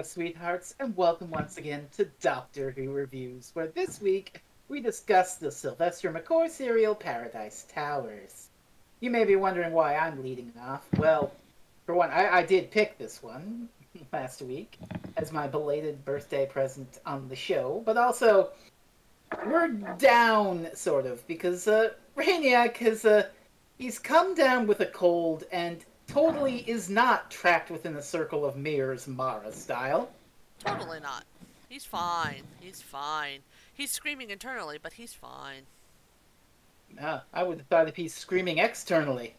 sweethearts, and welcome once again to Doctor Who Reviews, where this week we discuss the Svlvester McCoy serial Paradise Towers. You may be wondering why I'm leading off. Well, for one, I did pick this one last week as my belated birthday present on the show, but also we're down, sort of, because Rainiac he's come down with a cold and totally is not trapped within the circle of mirrors, Mara style. Totally not. He's fine. He's fine. He's screaming internally, but he's fine. I would have thought if he's screaming externally.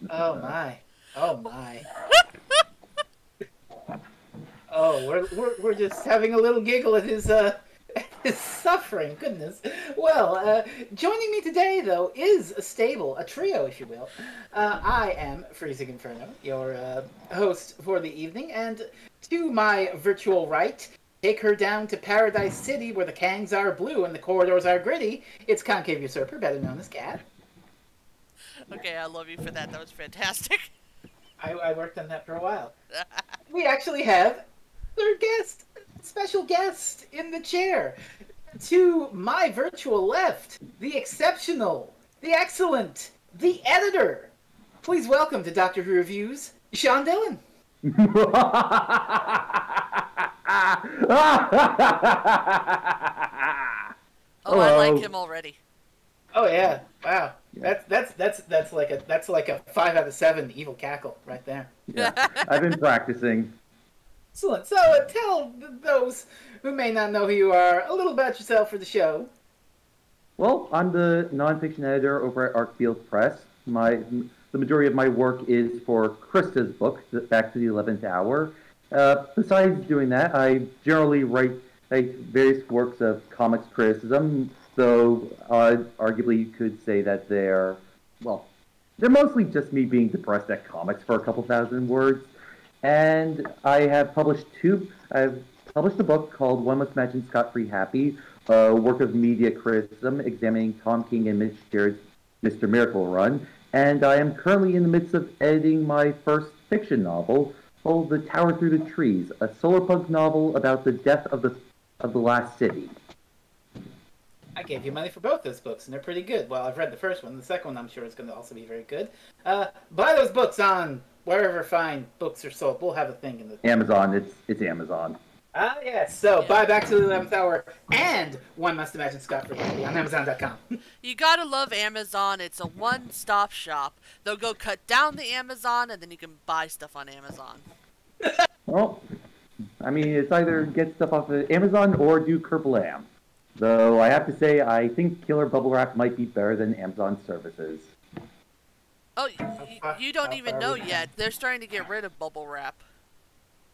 Oh my. Oh my. Oh, we're just having a little giggle at his suffering, goodness. Well, joining me today, though, is a trio, if you will. I am FreezingInferno, your host for the evening, and to my virtual right, take her down to Paradise City, where the Kangs are blue and the corridors are gritty. It's Concave Usurper, better known as Cat. Okay, I love you for that. That was fantastic. I worked on that for a while. We actually have third guest, special guest in the chair. To my virtual left, the exceptional, the excellent, the editor. Please welcome to Doctor Who Reviews, Sean Dillon. Oh, I like him already. Oh yeah, wow. That's like a 5 out of 7 evil cackle right there. Yeah, I've been practicing. Excellent. So tell those who may not know who you are a little about yourself for the show. Well, I'm the nonfiction editor over at Arkfield Press. The majority of my work is for Krista's book, Back to the 11th Hour. Besides doing that, I generally write various works of comics criticism, though arguably you could say that they're mostly just me being depressed at comics for a couple thousand words. And I've published a book called One Must Imagine Scot-Free Happy, a work of media criticism examining Tom King and Mitch Gerard's Mr. Miracle run. And I am currently in the midst of editing my first fiction novel called The Tower Through the Trees, a solarpunk novel about the death of the last city. I gave you money for both those books, and they're pretty good. Well, I've read the first one. The second one, I'm sure, is going to also be very good. Buy those books on wherever fine books are sold. We'll have a thing in the... Amazon. It's Amazon. Yes. So, buy Back to the 11th Hour and One Must Imagine Scot-Free Happy on Amazon.com. You gotta love Amazon. It's a one-stop shop. They'll go cut down the Amazon, and then you can buy stuff on Amazon. Well, I mean, it's either get stuff off of Amazon or do Kerbalam. Though I have to say, I think Killer Bubble Wrap might be better than Amazon services. Oh, you don't even know yet. They're starting to get rid of bubble wrap.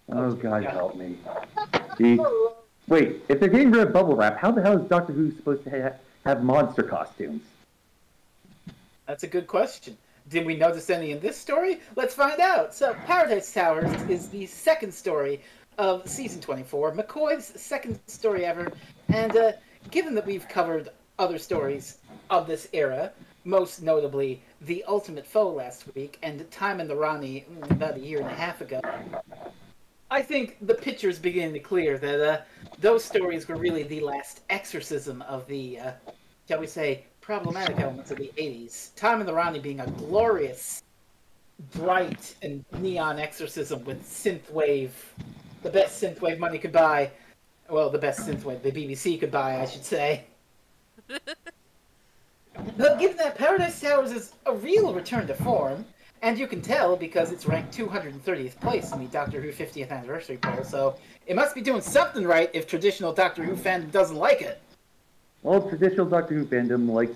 Oh, God help me. Wait, if they're getting rid of bubble wrap, how the hell is Doctor Who supposed to have monster costumes? That's a good question. Did we notice any in this story? Let's find out. So, Paradise Towers is the second story of Season 24, McCoy's second story ever, and given that we've covered other stories of this era, most notably The Ultimate Foe last week and Time in the Rani about a year and a half ago, I think the picture's beginning to clear that those stories were really the last exorcism of the, shall we say, problematic elements of the 80s. Time in the Rani being a glorious, bright, and neon exorcism with synthwave, the best synthwave money could buy. Well, the best synthwave the BBC could buy, I should say. But given that Paradise Towers is a real return to form, and you can tell because it's ranked 230th place in the Doctor Who 50th anniversary poll, so it must be doing something right if traditional Doctor Who fandom doesn't like it. Well, traditional Doctor Who fandom likes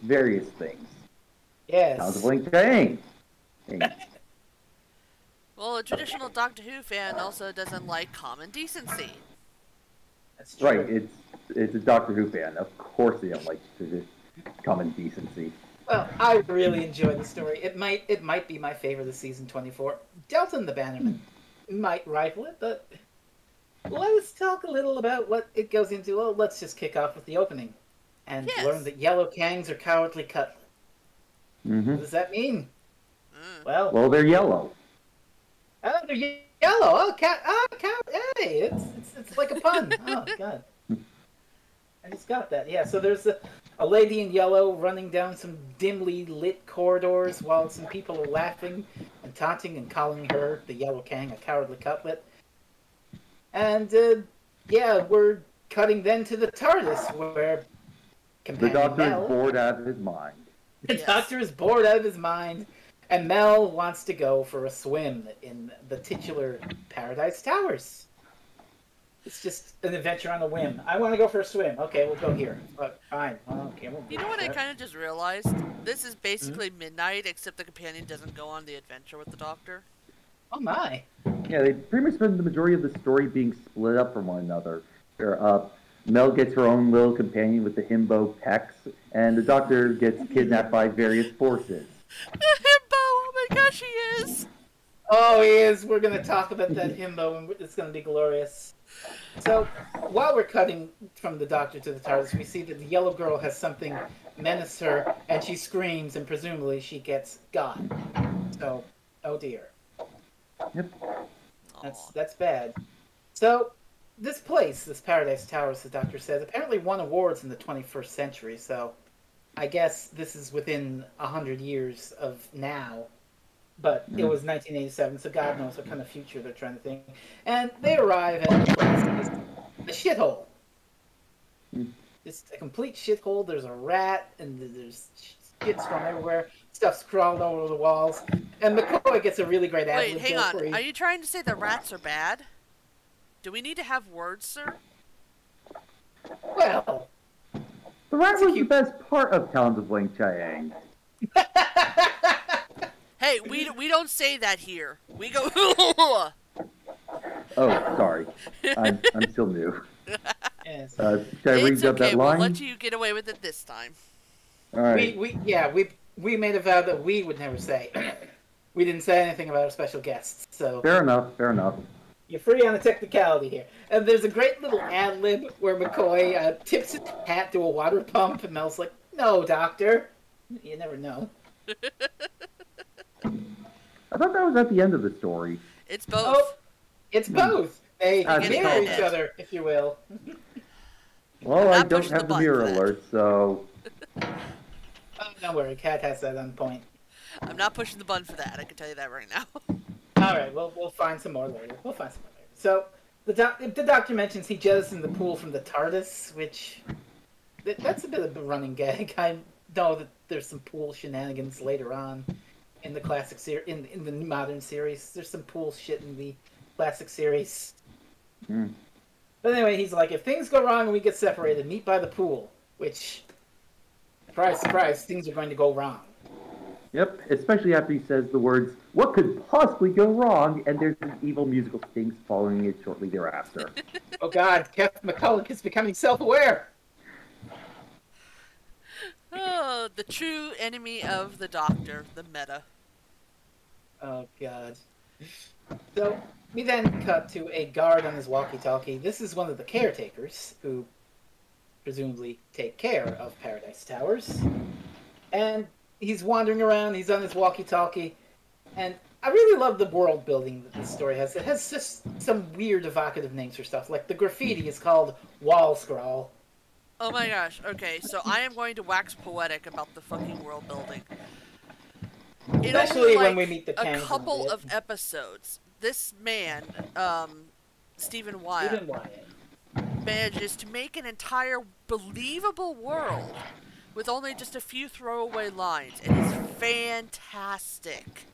various things. Yes. Sounds like Kangs. Well, a traditional Doctor Who fan also doesn't like common decency. That's true. Right, it's a Doctor Who fan. Of course they don't like common decency. Well, I really enjoyed the story. It might be my favorite of season 24. Delta and the Bannerman might rival it, but let us talk a little about what it goes into. Well, let's just kick off with the opening and learn that yellow Kangs are cowardly cutlet. What does that mean? Well, they're yellow. Oh, they're yellow. Oh, cat. Oh, cat. Hey, it's like a pun. Oh, God. I just got that. Yeah, so there's a lady in yellow running down some dimly lit corridors while some people are laughing and taunting and calling her, the Yellow Kang, a cowardly cutlet. And, yeah, we're cutting then to the TARDIS, where The Doctor is bored out of his mind. The Doctor is bored out of his mind, and Mel wants to go for a swim in the titular Paradise Towers. It's just an adventure on a whim. I want to go for a swim. Okay, we'll go here. But fine. Okay, we'll You know what I kind of just realized? This is basically midnight, except the companion doesn't go on the adventure with the Doctor. Oh my. Yeah, they pretty much spend the majority of the story being split up from one another. Mel gets her own little companion with the himbo Pex, and the Doctor gets kidnapped by various forces. The himbo! Oh my gosh, he is! Oh, he is. We're going to talk about that himbo, and it's going to be glorious. So, while we're cutting from the Doctor to the TARDIS, we see that the yellow girl has something menace her, and she screams, and presumably she gets got. So, oh dear. Yep. That's bad. So, this place, this Paradise Towers, the Doctor says, apparently won awards in the 21st century, so I guess this is within 100 years of now. But it was 1987, so God knows what kind of future they're trying to think. And they arrive at a shithole. It's a complete shithole. There's a rat, and there's shit's from everywhere. Stuff's crawled over the walls. And McCoy gets a really great ad-lib. Wait, hang on. Are you trying to say the rats are bad? Do we need to have words, sir? Well... The rat was the best part of Talons of Wang Chiang. Hey, we don't say that here. We go. Oh, sorry. I'm still new. Yes. Should I read up that line? We'll let you get away with it this time. All right. We made a vow that we would never say. We didn't say anything about our special guests, so. Fair enough. You're free on a technicality here. And there's a great little ad-lib where McCoy tips his hat to a water pump, and Mel's like, "No, Doctor." You never know. I thought that was at the end of the story. It's both. Oh, it's both. They mirror each other, if you will. Well, I don't have the mirror alert, so... Oh, don't worry, Kat has that on point. I'm not pushing the button for that, I can tell you that right now. Alright, we'll find some more later. So, the Doctor mentions he jettisoned in the pool from the TARDIS, which... That's a bit of a running gag. I know that there's some pool shenanigans later on. In the classic series, in the modern series, there's some pool shit in the classic series. But anyway, he's like, if things go wrong and we get separated, meet by the pool. Which, surprise, surprise, things are going to go wrong. Yep, especially after he says the words, "What could possibly go wrong?" and there's an evil musical sting following it shortly thereafter. Oh God, Captain McCulloch is becoming self-aware. Oh, the true enemy of the Doctor, the meta. Oh, God. So, we then cut to a guard on his walkie-talkie. This is one of the caretakers, who presumably take care of Paradise Towers. And he's wandering around, he's on his walkie-talkie, and I really love the world building that this story has. It has just some weird evocative names for stuff, like the graffiti is called Wall Scrawl. Oh my gosh, okay, so I am going to wax poetic about the fucking world building. Especially when we meet the Kangs. A couple of episodes, this man, Stephen Wyatt, manages to make an entire believable world with only just a few throwaway lines. It is fantastic.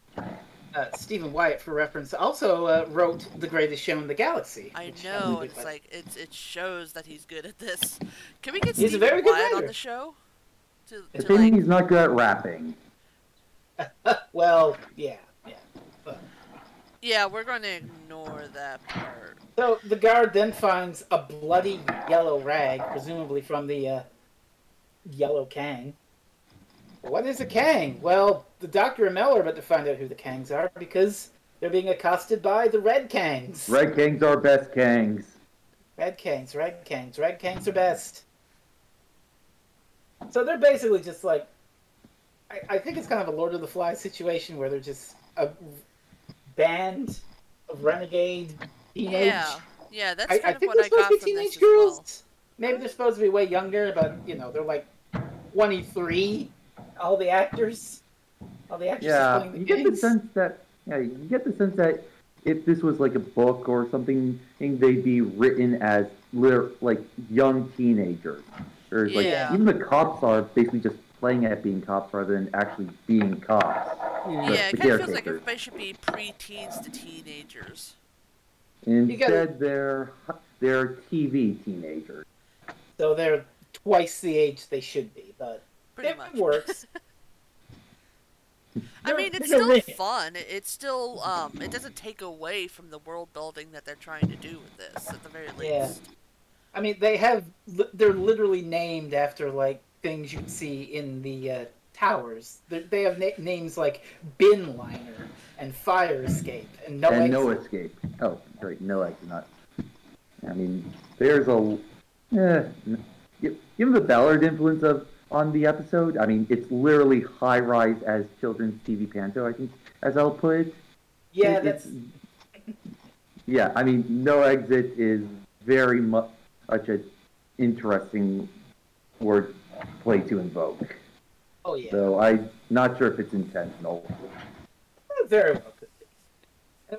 Stephen Wyatt, for reference, also wrote The Greatest Show in the Galaxy. I know, it's like, it shows that he's good at this. Can we get He's Stephen Wyatt on the show? I think he's not good at rapping. Well, yeah. But... Yeah, we're going to ignore that part. So, the guard then finds a bloody yellow rag, presumably from the Yellow Kang. What is a Kang? Well, the Doctor and Mel are about to find out who the Kangs are, because they're being accosted by the Red Kangs. Red Kangs are best Kangs. Red Kangs are best. So they're basically just like, I think it's kind of a Lord of the Flies situation where they're just a band of renegade teenage. Yeah, that's kind I of think what they're I supposed got to be from teenage this as girls. well. Maybe they're supposed to be way younger, but they're like 23. All the actors playing the you get the games. sense that if this was like a book or something, they'd be written as like young teenagers. Or like even the cops are basically just playing at being cops rather than actually being cops. Yeah, it kind of feels like everybody should be pre-teens to teenagers. Instead, they're TV teenagers. So they're twice the age they should be, but pretty much works. I mean, it's still fun. It's still, it doesn't take away from the world building that they're trying to do with this, at the very least. Yeah. I mean, they're literally named after, like, things you'd see in the towers. They have names like Bin Liner and Fire Escape and No Escape. Oh, great. No exit, not. I mean, there's given the Ballard influence on the episode, I mean, it's literally high rise as children's TV panto, I think, as I'll put it. Yeah, Yeah, I mean, No Exit is very much an interesting word play to invoke. Oh, yeah. So I'm not sure if it's intentional. Very well could be.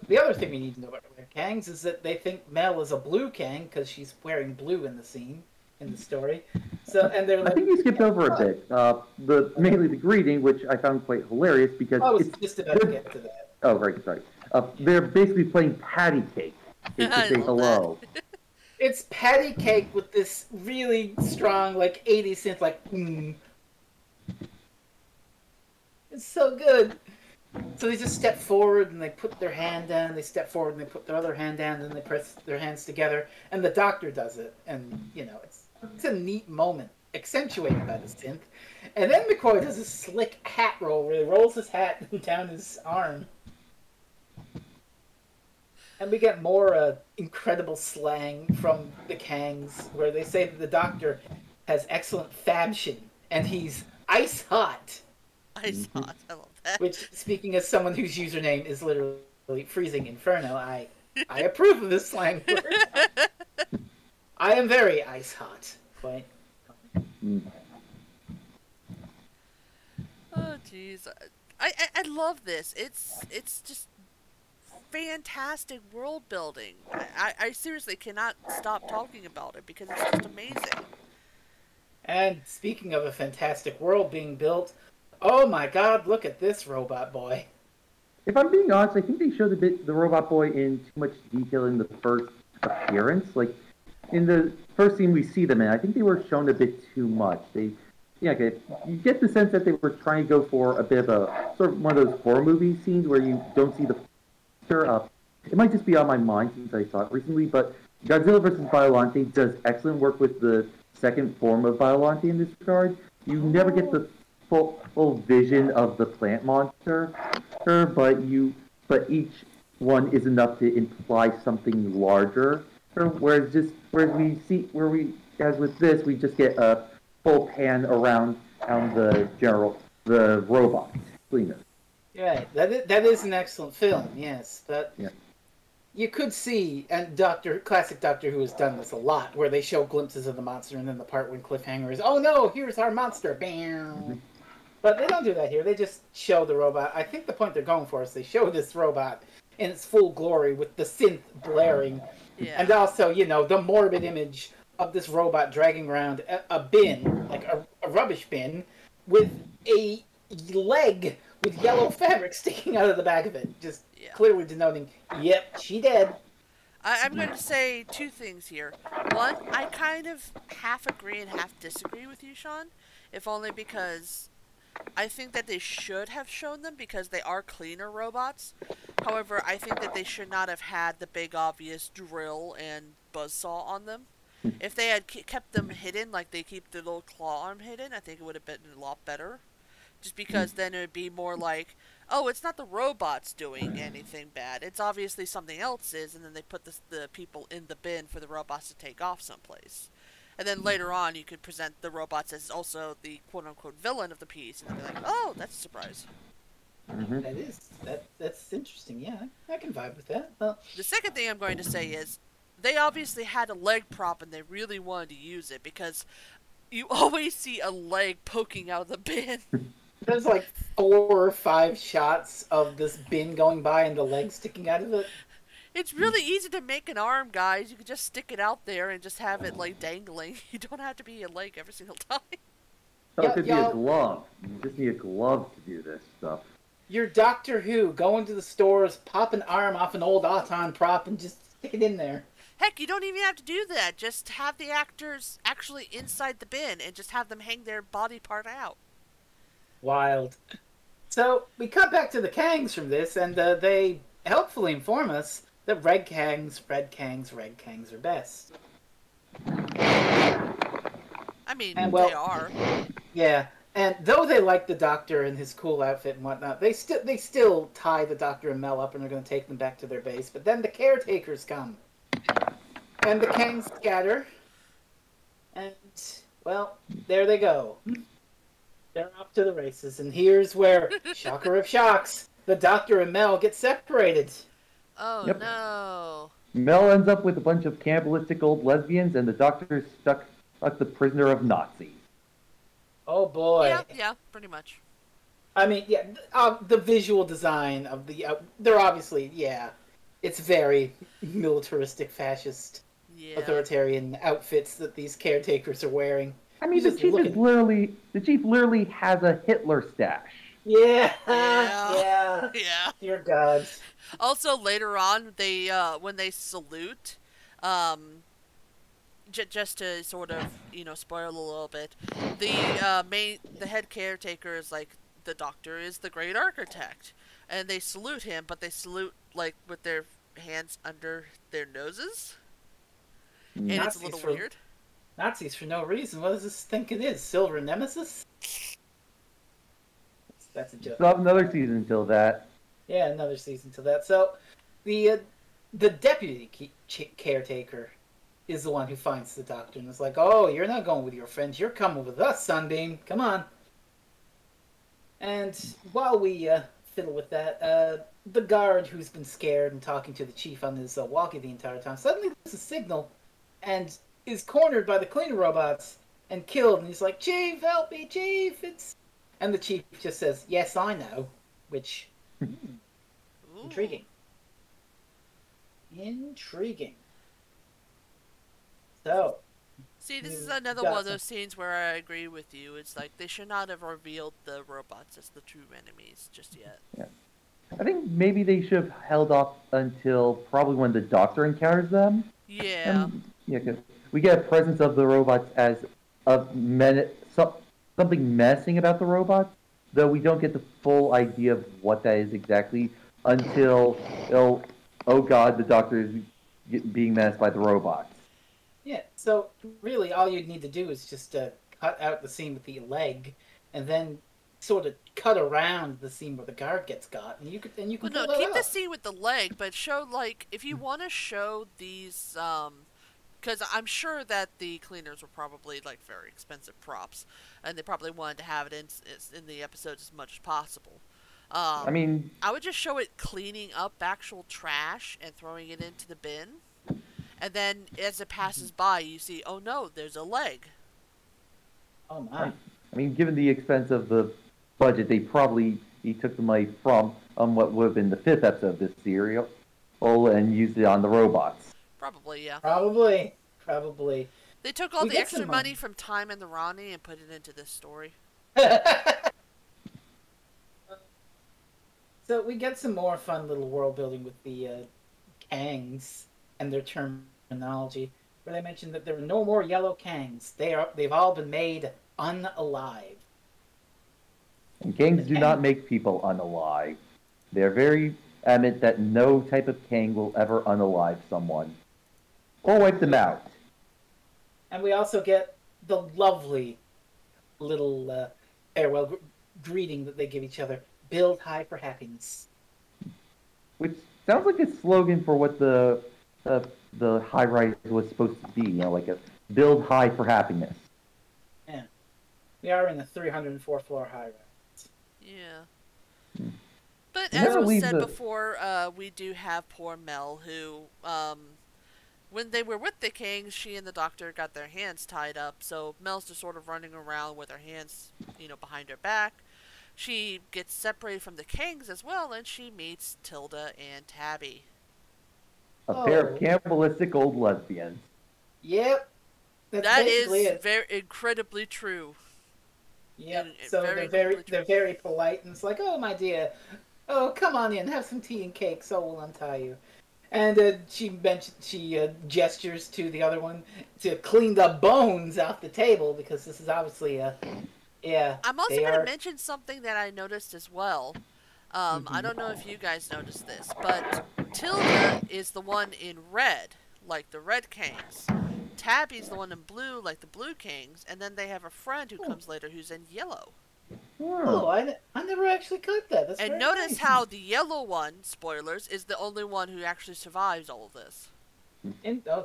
The other thing we need to know about Kangs is that they think Mel is a blue Kang because she's wearing blue in the story. So, and they're like, I think you skipped over a bit. Mainly the greeting, which I found quite hilarious because I was just about to get to that. Oh, right, sorry. They're basically playing patty cake to say hello. It's patty cake with this really strong, like 80s synth, like It's so good. So they just step forward and they put their hand down. They step forward and they put their other hand down. And they press their hands together. And the doctor does it. And it's a neat moment, accentuated by the synth. And then McCoy does a slick hat roll where he rolls his hat down his arm. And we get more incredible slang from the Kangs, where they say that the doctor has excellent fabtion, and he's ice hot. Ice hot, I love that. Which, speaking as someone whose username is literally FreezingInferno, I approve of this slang word. I am very ice hot. Quite. Oh, jeez. I love this. It's just fantastic world building. I seriously cannot stop talking about it because it's just amazing. And speaking of a fantastic world being built, oh my god, look at this robot boy. If I'm being honest, I think they showed the robot boy in too much detail in the first appearance. Like, in the first scene we see them in, I think they were shown a bit too much. You get the sense that they were trying to go for a bit of a, sort of one of those horror movie scenes where you don't see the it might just be on my mind since I saw it recently, but Godzilla vs. Biollante does excellent work with the second form of Biollante in this regard. You never get the full vision of the plant monster, but each one is enough to imply something larger. Whereas with this, we just get a full pan around the robot cleaner. Yeah, that is an excellent film, yes, but you could see, and classic Doctor Who has done this a lot, where they show glimpses of the monster, and then the part when Cliffhanger is, oh no, here's our monster, bam! But they don't do that here, they just show the robot. I think the point they're going for is they show this robot in its full glory with the synth blaring, and also, the morbid image of this robot dragging around a bin, like a rubbish bin, with a leg with yellow fabric sticking out of the back of it, just clearly denoting, yep, she dead. I'm going to say two things here. One, I kind of half agree and half disagree with you, Sean, if only because I think that they should have shown them because they are cleaner robots. However, I think that they should not have had the big obvious drill and buzzsaw on them. If they had kept them hidden, like they keep the little claw arm hidden, I think it would have been a lot better. Just because then it would be more like, oh, it's not the robots doing anything bad. It's obviously something else is, and then they put the people in the bin for the robots to take off someplace. And then later on, you could present the robots as also the quote-unquote villain of the piece, and they'd be like, oh, that's a surprise. That's interesting. Yeah, I can vibe with that. Well, the second thing I'm going to say is, they obviously had a leg prop, and they really wanted to use it, because you always see a leg poking out of the bin. There's like 4 or 5 shots of this bin going by and the leg sticking out of it. It's really easy to make an arm, guys. You can just stick it out there and just have it, like, dangling. You don't have to be a leg every single time. Oh, it could be a glove. You just need a glove to do this stuff. You're Doctor Who. Go into the stores, pop an arm off an old Auton prop, and just stick it in there. Heck, you don't even have to do that. Just have the actors actually inside the bin and just have them hang their body part out. Wild. So, we cut back to the Kangs from this, and they helpfully inform us that red Kangs are best. I mean, well, they are. Yeah, and though they like the Doctor and his cool outfit and whatnot, they still tie the Doctor and Mel up and are going to take them back to their base. But then the Caretakers come. And the Kangs scatter. And, well, there they go. They're off to the races. And here's where, shocker of shocks, the Doctor and Mel get separated. Oh, yep. No. Mel ends up with a bunch of cannibalistic old lesbians, and the Doctor is stuck the prisoner of Nazis. Oh, boy. Yeah, pretty much. I mean, yeah, the visual design of the... they're obviously, yeah, it's very militaristic, fascist, authoritarian outfits that these caretakers are wearing. I mean, the chief literally has a Hitler stash. Yeah. Dear God. Also, later on, they when they salute, just to sort of, spoil a little bit, the head caretaker is like, the Doctor is the great architect, and they salute him, but they salute like with their hands under their noses, and it's a little weird. Nazis for no reason. What does this think it is? Silver Nemesis? That's a joke. Still have another season until that. Yeah, another season till that. So, the deputy caretaker is the one who finds the Doctor and is like, "Oh, you're not going with your friends. You're coming with us, Sunbeam. Come on." And while we fiddle with that, the guard who's been scared and talking to the chief on his walkie the entire time suddenly loses a signal and is cornered by the cleaner robots and killed. And he's like, "Chief, help me, Chief! It's..." And the chief just says, "Yes, I know," which... Intriguing. So... See, this is another one of those scenes where I agree with you. It's like, they should not have revealed the robots as the true enemies just yet. Yeah. I think maybe they should have held off until probably when the Doctor encounters them. Yeah. Cause we get a presence of the robots as something menacing about the robots, though we don't get the full idea of what that is exactly until, oh God, the Doctor is being menaced by the robots. Yeah, so really all you'd need to do is just cut out the scene with the leg, and then sort of cut around the scene where the guard gets got, and you can keep the scene with the leg, but show, like, if you want to show these, because I'm sure that the cleaners were probably, like, very expensive props, and they probably wanted to have it in the episodes as much as possible. I would just show it cleaning up actual trash and throwing it into the bin. And then, as it passes by, you see, oh no, there's a leg. Oh my. I mean, given the expense of the budget, he took the money from what would have been the 5th episode of this serial and used it on the robots. Probably, yeah. Probably. They took all the extra money from Time and the Ronnie and put it into this story. So we get some more fun little world building with the Kangs and their terminology, where they mention that there are no more yellow Kangs. They've all been made unalive. And Kangs do not make people unalive. They're very adamant that no type of Kang will ever unalive someone. Or wipe them out. And we also get the lovely little farewell greeting that they give each other. Build high for happiness. Which sounds like a slogan for what the the high-rise was supposed to be. Like a build high for happiness. Yeah. We are in the 304th floor high-rise. Yeah. But as was said before, we do have poor Mel, who, when they were with the Kangs, she and the doctor got their hands tied up, so Mel's just sort of running around with her hands, behind her back. She gets separated from the Kangs as well, and she meets Tilda and Tabby. A pair of cannibalistic old lesbians. Yep. That is very incredibly true. Yep. So they're very polite, and it's like, oh my dear, oh come on in, have some tea and cake, so we'll untie you. And she gestures to the other one to clean the bones off the table, because this is obviously yeah. I'm also going to mention something that I noticed as well. I don't know if you guys noticed this, but Tilda is the one in red, like the red Kangs. Tabby's the one in blue, like the blue Kangs, and then they have a friend who comes later who's in yellow. Oh, I never actually caught that. That's and notice how the yellow one, spoilers, is the only one who actually survives all of this.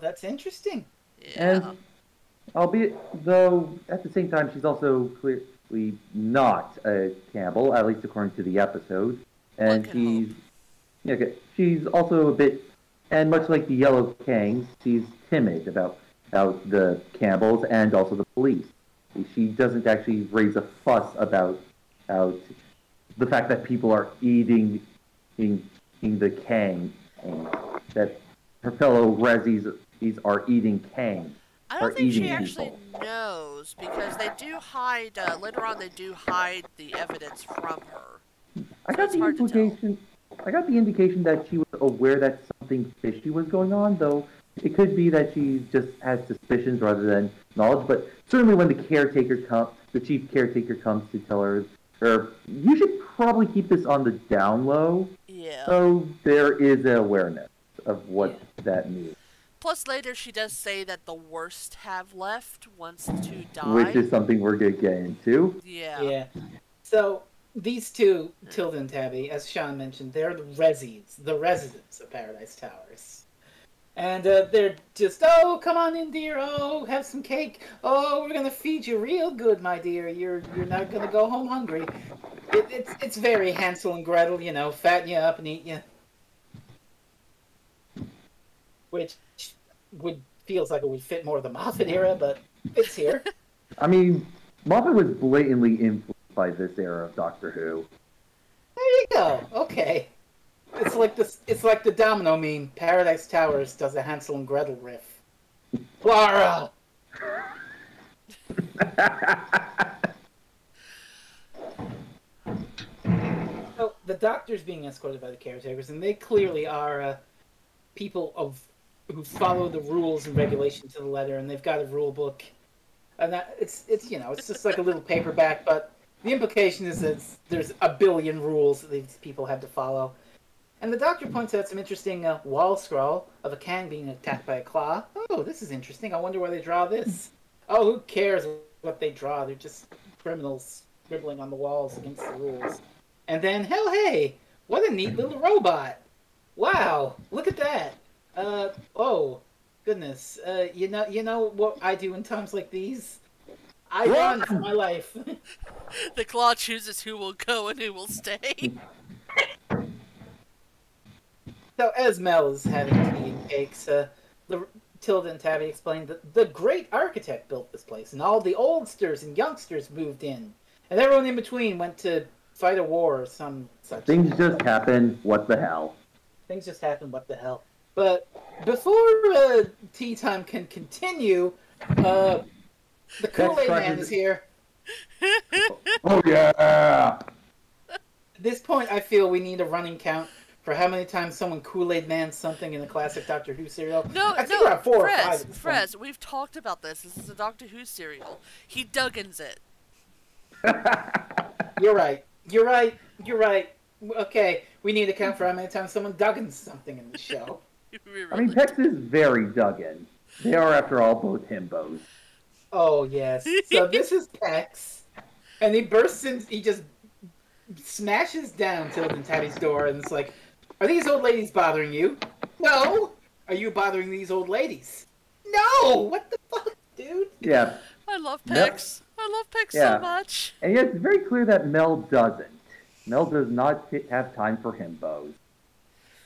That's interesting. Yeah. And, albeit, though, at the same time, she's also clearly not a cannibal, at least according to the episode. And she's also a bit, and much like the yellow Kangs, she's timid about the cannibals and also the police. She doesn't actually raise a fuss about the fact that people are eating the Kang, and that her fellow Rezzies are eating Kang. I don't think she actually knows, because they do hide, later on they do hide the evidence from her. I got the indication that she was aware that something fishy was going on, though it could be that she just has suspicions rather than knowledge. But certainly when the chief caretaker comes to tell her, you should probably keep this on the down low. Yeah. So there is an awareness of what that means. Plus later she does say that the worst have left, wants to die. Which is something we're going to get into. Yeah. Yeah. So these two, Tilda and Tabby, as Sean mentioned, they're the Rezzies, the residents of Paradise Towers. And they're just, oh, come on in, dear. Oh, have some cake. Oh, we're gonna feed you real good, my dear. You're not gonna go home hungry. It's very Hansel and Gretel, fatten you up and eat you. Which feels like it would fit more of the Moffat era, but it's here. I mean, Moffat was blatantly influenced by this era of Doctor Who. There you go. Okay. It's like the Domino meme. Paradise Towers does a Hansel and Gretel riff. Clara! So the Doctor's being escorted by the Caretakers, and they clearly are people who follow the rules and regulations to the letter, and they've got a rule book, and it's just like a little paperback, but the implication is that there's a billion rules that these people have to follow. And the Doctor points out some interesting wall scrawl of a Kang being attacked by a claw. Oh, this is interesting. I wonder where they draw this. Oh, who cares what they draw? They're just criminals scribbling on the walls against the rules. And then, hell, hey, what a neat little robot. Wow, look at that. Oh, goodness. You know what I do in times like these? I run for my life. The claw chooses who will go and who will stay. So as Mel is having tea and cakes, Tilda and Tabby explained that the great architect built this place, and all the oldsters and youngsters moved in, and everyone in between went to fight a war or some such. Things just happen. What the hell? Things just happen. What the hell? But before tea time can continue, the Kool-Aid Man is here. Oh yeah! At this point, I feel we need a running count for how many times someone Kool-Aid Man something in the classic Doctor Who serial. I think we're at 4 or 5 at this point. We've talked about this. This is a Doctor Who serial. He Duggins it. You're right. Okay, we need to count for how many times someone Duggins something in the show. I mean, Tex is very Duggan. They are, after all, both himbos. Oh, yes. So this is Tex, and he bursts in, he just smashes down Tilda and Tabby's door, and it's like, are these old ladies bothering you? No! are you bothering these old ladies? No! What the fuck, dude? Yeah. I love Pex. I love Pex so much. And yet it's very clear that Mel doesn't. Mel does not have time for himbos.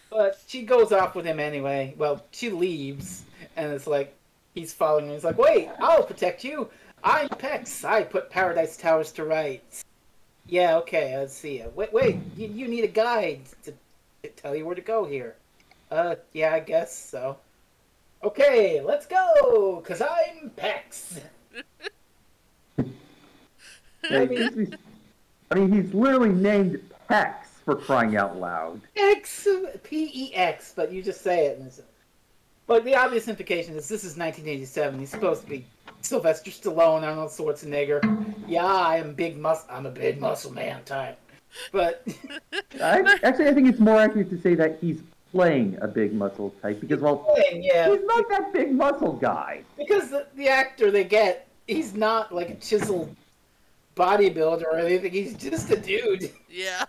But she goes off with him anyway. Well, she leaves, and it's like, he's following her. He's like, wait, I'll protect you. I'm Pex. I put Paradise Towers to rights. Yeah, okay, I'll see you. Wait, you need a guide to tell you where to go here. Yeah, I guess so. Okay, let's go, because I'm Pex. I mean, he's literally named Pex, for crying out loud. X, P-E-X, but you just say it. But the obvious implication is this is 1987. He's supposed to be Svlvester Stallone, Arnold Schwarzenegger. Yeah, I'm a big muscle man type. But I think it's more accurate to say that he's playing a big muscle type because, he's not that big muscle guy. Because the actor they get, he's not like a chiseled bodybuilder or anything. He's just a dude. Yeah.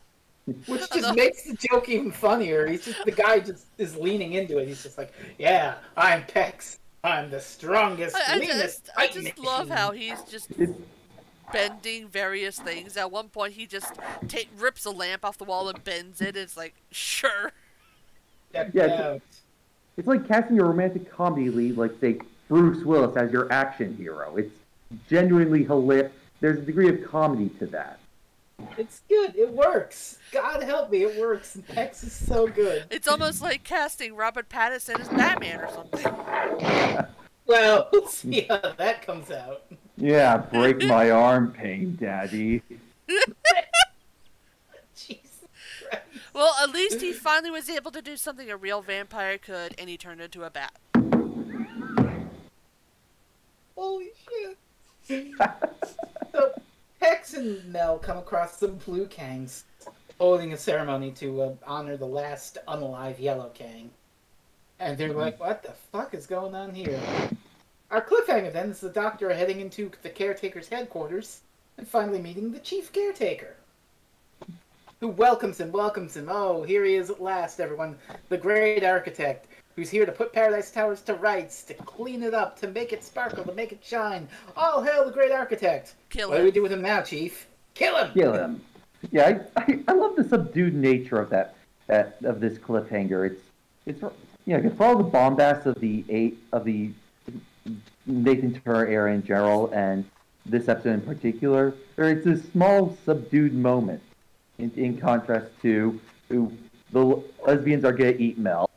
Which just makes the joke even funnier. The guy just is leaning into it. He's just like, yeah, I'm Pex. I'm the strongest, leanest. I just love how he's just bending various things. At one point, he just rips a lamp off the wall and bends it. It's like, sure. Yeah, it's like casting a romantic comedy lead, like, say, Bruce Willis as your action hero. It's genuinely hilarious. There's a degree of comedy to that. It's good. It works. God help me, it works. Pex is so good. It's almost like casting Robert Pattinson as Batman or something. Well, let's see how that comes out. Yeah, break my arm pain, Daddy. Jesus Christ. Well, at least he finally was able to do something a real vampire could, and he turned into a bat. Holy shit. So, Pex and Mel come across some blue Kangs holding a ceremony to honor the last unalive yellow Kang. And they're like, what the fuck is going on here? Our cliffhanger then is the Doctor heading into the Caretakers' headquarters and finally meeting the Chief Caretaker, who welcomes him. Oh, here he is at last, everyone. The great architect, who's here to put Paradise Towers to rights, to clean it up, to make it sparkle, to make it shine. All hail the great architect. Kill him. What do we do with him now, Chief? Kill him! Kill him. Yeah, I love the subdued nature of of this cliffhanger. It's for all the bombast of the Nathan Turner era in general and this episode in particular, it's a small subdued moment in contrast to the lesbians are gonna eat Mel,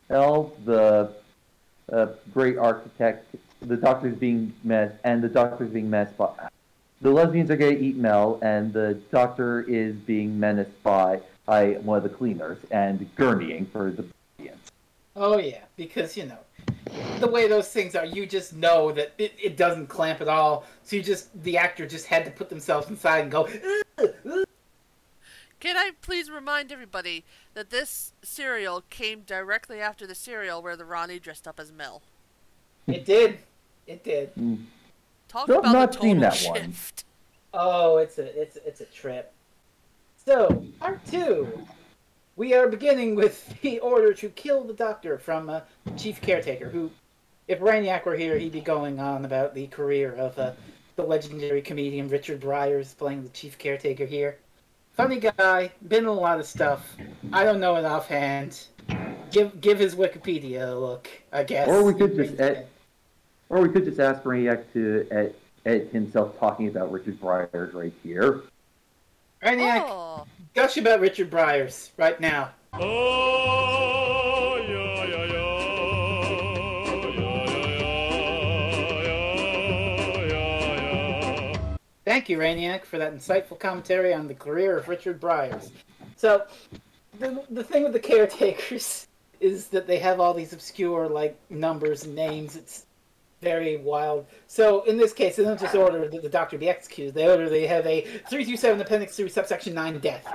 the great architect, the Doctor's being menaced by. The lesbians are going to eat Mel, and the Doctor is being menaced by one of the cleaners and gurneying for the lesbians. Oh yeah, because, the way those things are, you just know that it doesn't clamp at all, so the actor just had to put themselves inside and go, ugh. Can I please remind everybody that this serial came directly after the serial where the Ronnie dressed up as Mel? It did. Talk Still about not the seen total that shift. one. Oh, it's a trip. So, part 2. We are beginning with the order to kill the Doctor from Chief Caretaker, who, if Brainiac were here, he'd be going on about the career of the legendary comedian Richard Briers playing the Chief Caretaker here. Funny guy, been in a lot of stuff. I don't know it offhand. Give his Wikipedia a look, I guess. Or we could just ask Brainiac to edit himself talking about Richard Briers right here. Brainiac, gush about Richard Briers right now. Thank you, Brainiac, for that insightful commentary on the career of Richard Briers. So, the thing with the Caretakers is that they have all these obscure, numbers and names. It's very wild. So, in this case, they don't just order that the Doctor be executed. They have a 327 Appendix 3 subsection 9 death,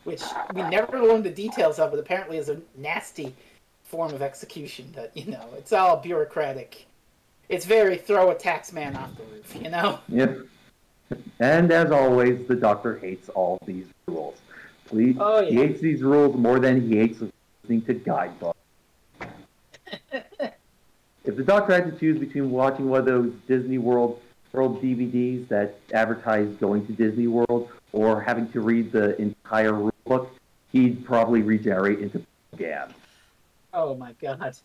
which we never learned the details of, but apparently is a nasty form of execution that, it's all bureaucratic. It's very throw a tax man off the roof, Yep. And as always, the Doctor hates all these rules. He hates these rules more than he hates listening to guidebooks. if the Doctor had to choose between watching one of those Disney World DVDs that advertise going to Disney World or having to read the entire rule book, he'd probably regenerate into Gam. Oh my god.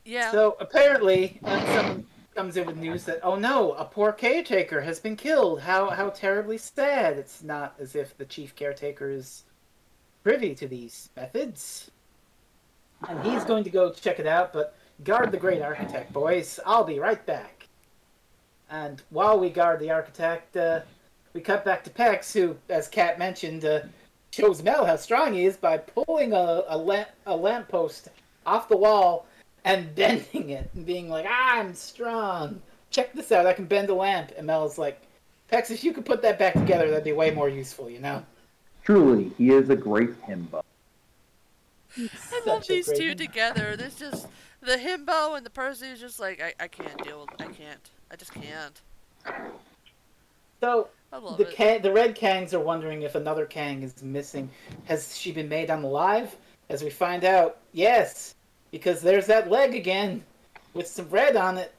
Yeah. So apparently, someone comes in with news that, oh no, a poor caretaker has been killed. How terribly sad. It's not as if the chief caretaker is privy to these methods. And he's going to go check it out, but guard the great architect, boys. I'll be right back. And while we guard the architect, we cut back to Pex, who, as Kat mentioned, shows Mel how strong he is by pulling a lamppost off the wall and bending it and being like, I'm strong. Check this out, I can bend a lamp. And Mel's like, Pex, if you could put that back together, that'd be way more useful, you know? Truly, he is a great himbo. I love these two together. There's just the himbo and the person who's just like, I can't deal with it. I just can't. So, the red Kangs are wondering if another Kang is missing. Has she been made unalive? As we find out, yes, because there's that leg again with some red on it.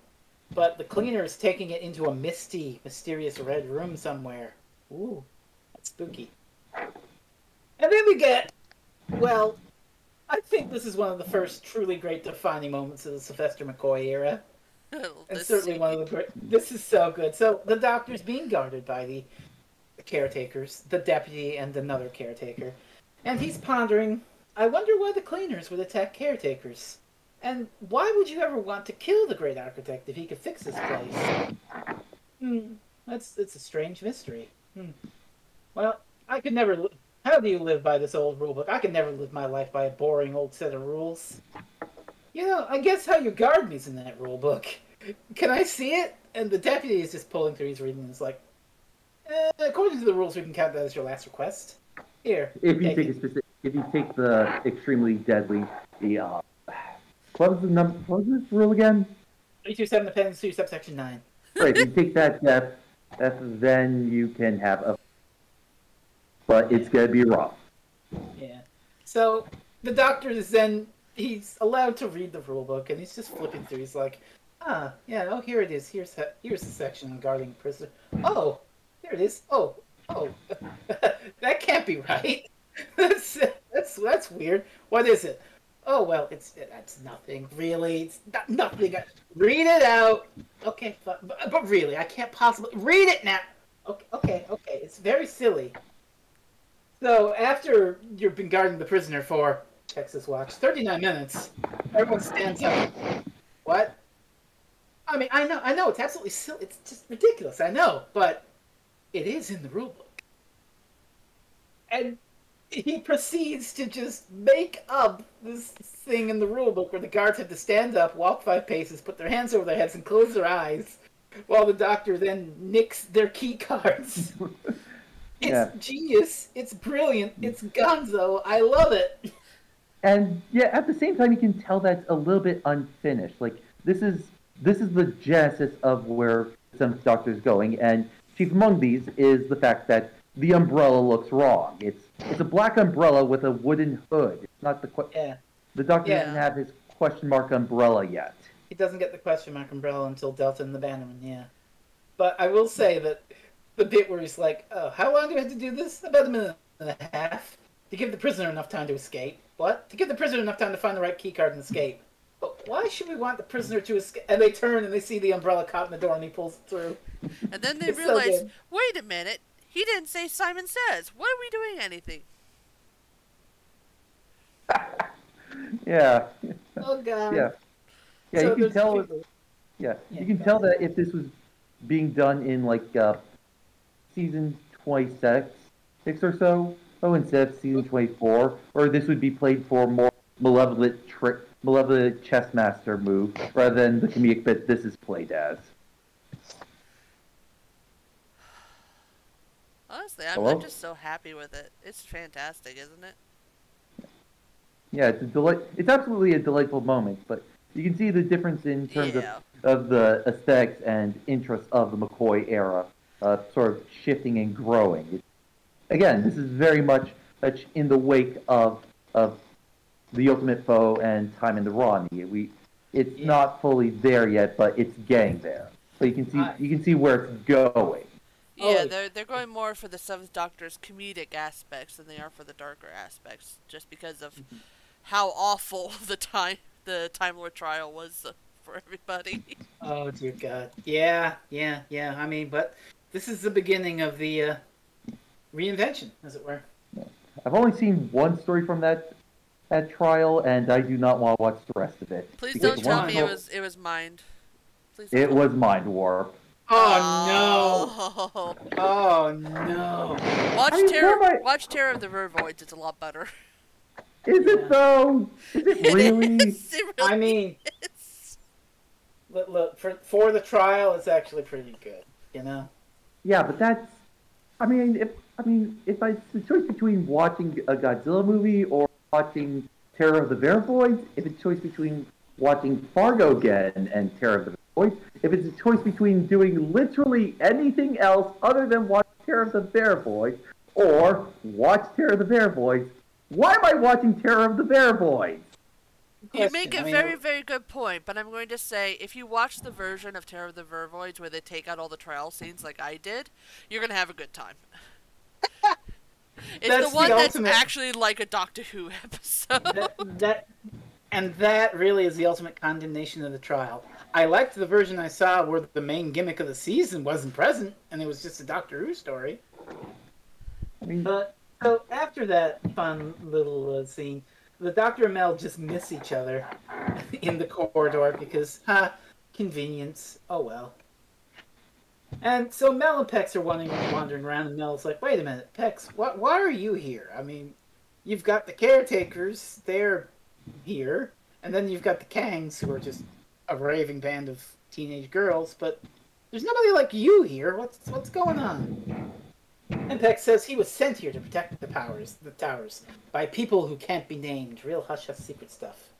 But the cleaner is taking it into a misty, mysterious red room somewhere. Ooh, that's spooky. And then we get, well, I think this is one of the first truly great defining moments of the Svlvester McCoy era. And certainly one of the great... This is so good. So, the Doctor's being guarded by the caretakers, the deputy and another caretaker. And he's pondering, I wonder why the cleaners would attack caretakers. And why would you ever want to kill the great architect if he could fix this place? It's a strange mystery. Well, I could never... How do you live by this old rulebook? I could never live my life by a boring old set of rules. You know, I guess how you guard me's in that rulebook. Can I see it? And the deputy is just pulling through, he's reading, and it's like, according to the rules, we can count that as your last request. Here. If you take the extremely deadly, what was this rule again? 327 Appendix 2, subsection 9. Right, if you take that death, then you can have a... But it's gonna be rough. Yeah. So, the Doctor is then... He's allowed to read the rulebook, and he's just flipping through. He's like, here it is. Here's the section on guarding a prisoner. Oh, there it is. Oh, that can't be right. That's weird. What is it? Oh, well, that's nothing, really. It's nothing. Read it out. Okay, but really, I can't possibly... Read it now! Okay, it's very silly. So, after you've been guarding the prisoner for... Texas Watch. 39 minutes. Everyone stands up. What? I mean, I know, it's absolutely silly. It's just ridiculous, I know, but it is in the rulebook. And he proceeds to just make up this thing in the rulebook where the guards have to stand up, walk 5 paces, put their hands over their heads, and close their eyes, while the Doctor then nicks their key cards. It's genius. It's brilliant. It's gonzo. I love it. And yeah, at the same time, you can tell that's a little bit unfinished. Like this is the genesis of where some Doctor's going, and chief among these is the fact that the umbrella looks wrong. It's a black umbrella with a wooden hood. It's not the Doctor doesn't have his question mark umbrella yet. He doesn't get the question mark umbrella until Delta and the Bannerman. Yeah, but I will say that the bit where he's like, "Oh, how long do we have to do this? About a minute and a half to give the prisoner enough time to escape." What? To give the prisoner enough time to find the right keycard and escape. But why should we want the prisoner to escape? And they turn and they see the umbrella caught in the door and he pulls it through. And then they realize, wait a minute, he didn't say Simon Says. What are we doing anything? Yeah. Oh, God. Yeah. Yeah, so you can tell... you can tell that if this was being done in, like, season 26 or so, instead of season 24, or this would be played for more malevolent chess master move, rather than the comedic bit this is played as. Honestly, I'm just so happy with it. It's fantastic, isn't it? Yeah, it's absolutely a delightful moment, but you can see the difference in terms of the aesthetics and interests of the McCoy era, sort of shifting and growing. Again, this is very much in the wake of The Ultimate Foe and Time in the Raw. It's not fully there yet, but it's getting there. So you can see where it's going. Yeah, they're going more for the Seventh Doctor's comedic aspects than they are for the darker aspects, just because of how awful the Time Lord trial was for everybody. Oh dear God. Yeah. I mean, but this is the beginning of the reinvention, as it were. I've only seen one story from that trial, and I do not want to watch the rest of it. Please don't tell me it was Mind. It was Mind Warp. Oh no! Oh no! Watch Terror of the Vervoids. It's a lot better. Is it though? Is it really? It really I mean, look for the trial, it's actually pretty good. You know. Yeah, but that's. I mean, if it's the choice between watching a Godzilla movie or watching Terror of the Vervoids, if it's a choice between watching Fargo again and Terror of the Vervoids, if it's a choice between doing literally anything else other than watch Terror of the Vervoids or watch Terror of the Vervoids, why am I watching Terror of the Vervoids? You make a very, very good point, but I'm going to say, if you watch the version of Terror of the Vervoids where they take out all the trial scenes like I did, you're going to have a good time. It's the one that's actually like a Doctor Who episode. That really is the ultimate condemnation of the trial. I liked the version I saw where the main gimmick of the season wasn't present, and it was just a Doctor Who story. But so after that fun little scene, the Doctor and Mel just miss each other in the corridor because, convenience. Oh well. And so Mel and Pex are wandering around, and Mel's like, "Wait a minute, Pex, why are you here? I mean, you've got the Caretakers, they're here, and then you've got the Kangs, who are just a raving band of teenage girls, but there's nobody like you here. What's going on?" And Pex says he was sent here to protect the towers, by people who can't be named. Real hush-hush secret stuff.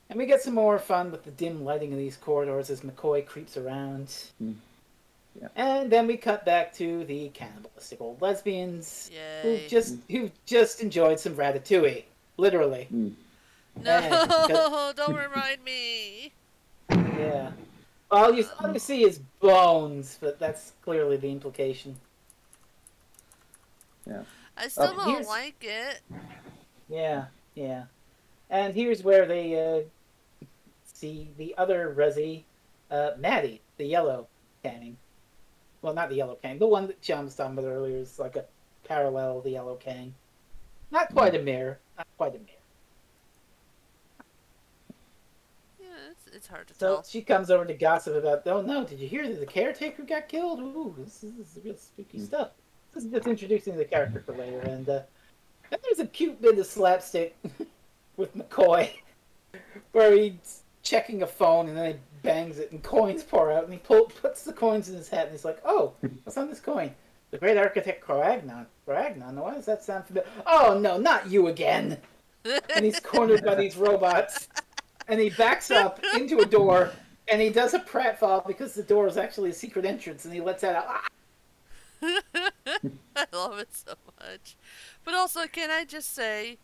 And we get some more fun with the dim lighting of these corridors as McCoy creeps around. Yeah. And then we cut back to the cannibalistic old lesbians who just enjoyed some ratatouille, literally. No, don't remind me. Yeah. All you see is bones, but that's clearly the implication. Yeah. I still don't like it. Yeah. And here's where they see the other Rezzie, Maddie, the yellow Kang. Well, not the yellow Kang. The one that John was talking about earlier is like a parallel of the yellow Kang. Not quite a mirror. Yeah, it's hard to tell. So she comes over to gossip about, oh no, did you hear that the Caretaker got killed? Ooh, this is real spooky stuff. This is just introducing the character for later. And then there's a cute bit of slapstick with McCoy where he's checking a phone and then he bangs it and coins pour out and he puts the coins in his hat and he's like, oh, what's on this coin? The great architect Cragnon. Why does that sound familiar? Oh no, not you again! And he's cornered by these robots and he backs up into a door and he does a pratfall because the door is actually a secret entrance and he lets that out. I love it so much. But also, can I just say,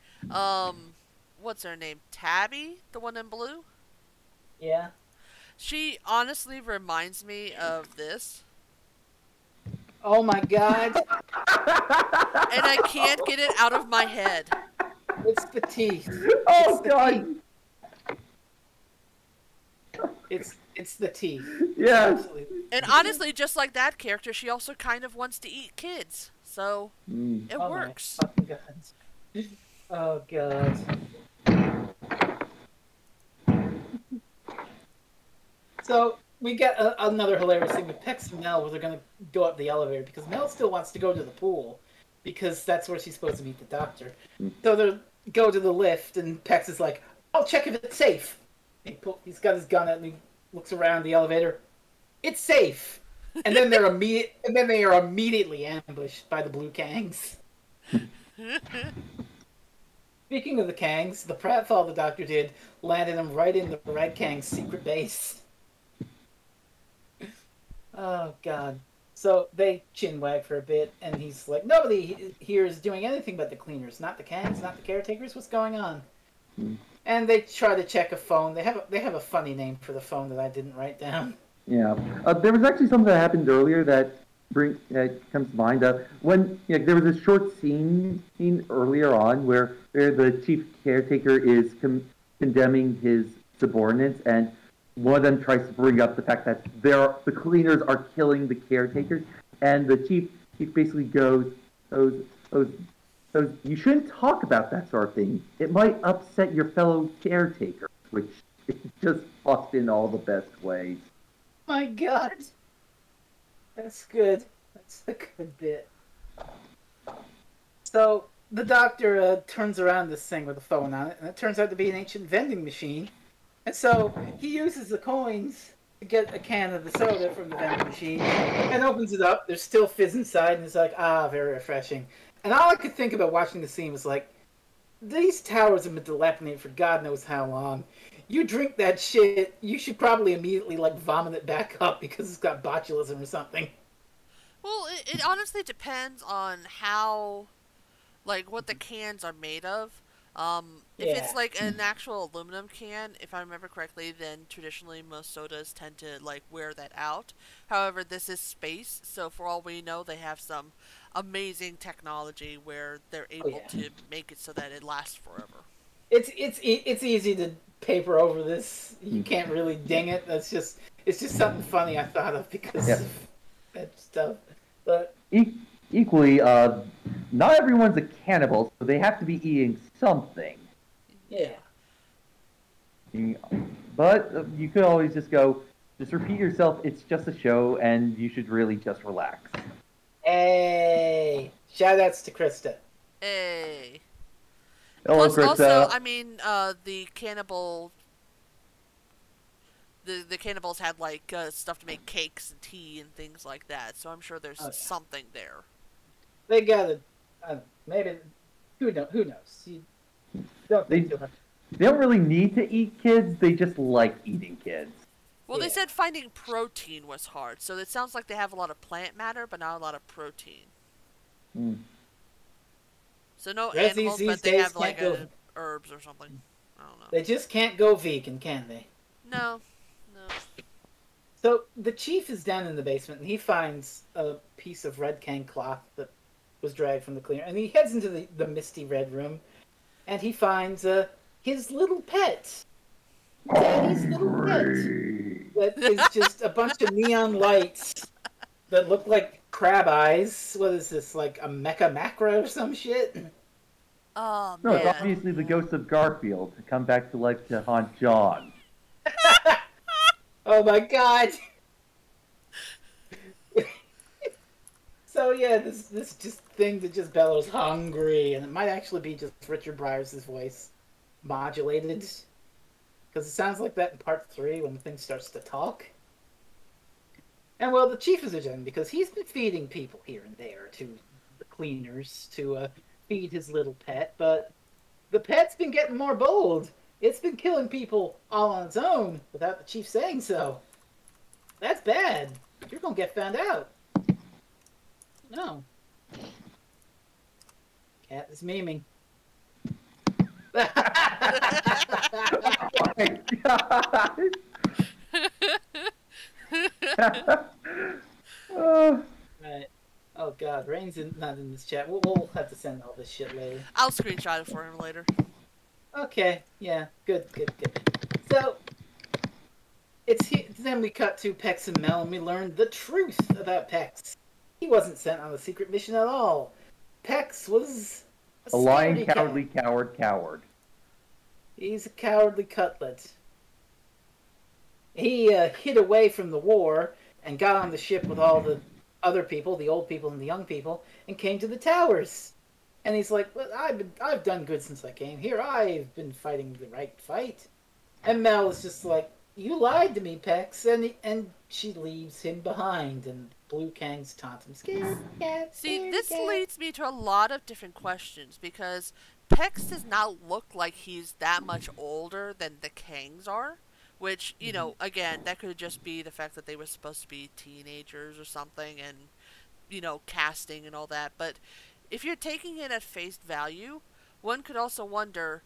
what's her name? Tabby? The one in blue? Yeah. She honestly reminds me of this. Oh my god. And I can't get it out of my head. It's the teeth. Oh god. It's the teeth. Yeah. And honestly, just like that character, she also kind of wants to eat kids. So, it works. Oh god. So, we get another hilarious thing with Pex and Mel where they're going to go up the elevator because Mel still wants to go to the pool because that's where she's supposed to meet the Doctor. So they go to the lift and Pex is like, I'll check if it's safe. He's got his gun out and he looks around the elevator. It's safe. And then they are immediately ambushed by the blue Kangs. Speaking of the Kangs, the pratfall the Doctor did landed him right in the red Kang's secret base. Oh god. So they chinwag for a bit, and he's like, nobody here is doing anything but the cleaners, not the Kangs, not the Caretakers. What's going on? and they try to check a phone. They have a funny name for the phone that I didn't write down. Yeah, there was actually something that happened earlier that comes to mind. When there was a short scene earlier on where the chief caretaker is condemning his subordinates, and one of them tries to bring up the fact that the cleaners are killing the caretakers, and the chief basically goes, you shouldn't talk about that sort of thing. It might upset your fellow caretaker, which it just fucked in all the best ways. My God. That's good. That's a good bit. So, the doctor turns around this thing with a phone on it, and it turns out to be an ancient vending machine. And so, he uses the coins to get a can of the soda from the vending machine, and opens it up. There's still fizz inside, and it's like, very refreshing. And all I could think about watching the scene was like, these towers have been dilapidated for God knows how long. You drink that shit, you should probably immediately, vomit it back up because it's got botulism or something. Well, it honestly depends on how, what the cans are made of. If it's, an actual aluminum can, if I remember correctly, then traditionally most sodas tend to, wear that out. However, this is space, so for all we know, they have some amazing technology where they're able to make it so that it lasts forever. It's easy to paper over this. You can't really ding it. It's just something funny I thought of because of that stuff. But equally, not everyone's a cannibal, so they have to be eating something. Yeah. But you could always just repeat yourself, it's just a show, and you should really just relax. Hey! Shoutouts to Krista. Hey. Hello, Plus, Krista. also, I mean, the cannibal... The cannibals had, stuff to make cakes and tea and things like that, so I'm sure there's something there. They gotta... maybe... Who knows? They don't really need to eat kids, they just like eating kids. Well, they said finding protein was hard, so it sounds like they have a lot of plant matter, but not a lot of protein. So no animals, but they have, herbs or something. I don't know. They just can't go vegan, can they? No. So, the chief is down in the basement, and he finds a piece of red cane cloth that was dragged from the cleaner, and he heads into the misty red room, and he finds his little pet. Daddy's little pet. That is just a bunch of neon lights that look like crab eyes. What is this, a mecha macro or some shit? Oh, no, man. It's obviously the ghost of Garfield to come back to life to haunt John. Oh my God! So yeah, this just thing that just bellows hungry, and it might actually be just Richard Briers' voice modulated, because it sounds like that in part 3 when the thing starts to talk. And well, the chief is a gentleman because he's been feeding people here and there to the cleaners to feed his little pet, but the pet's been getting more bold. It's been killing people all on its own without the chief saying so. That's bad. You're gonna get found out. No. Cat is memeing. Oh my God. Right. Oh God, Rain's not in this chat. We'll have to send all this shit later. I'll screenshot it for him later. Okay, yeah, good. So, then we cut to Pex and Mel, and we learn the truth about Pex. He wasn't sent on a secret mission at all. Pex was a lying, cowardly coward. He's a cowardly cutlet. He hid away from the war and got on the ship with all the other people, the old people and the young people, and came to the towers. And he's like, well, I've done good since I came here. I've been fighting the right fight. And Mel is just like, you lied to me, Pex. And she leaves him behind. And Blue Kangs taunt him. Scared cat. See, this leads me to a lot of different questions, because Pex does not look like he's that much older than the Kangs are. Which, you know, again, that could just be the fact that they were supposed to be teenagers or something, and, you know, casting and all that. But if you're taking it at face value, one could also wonder,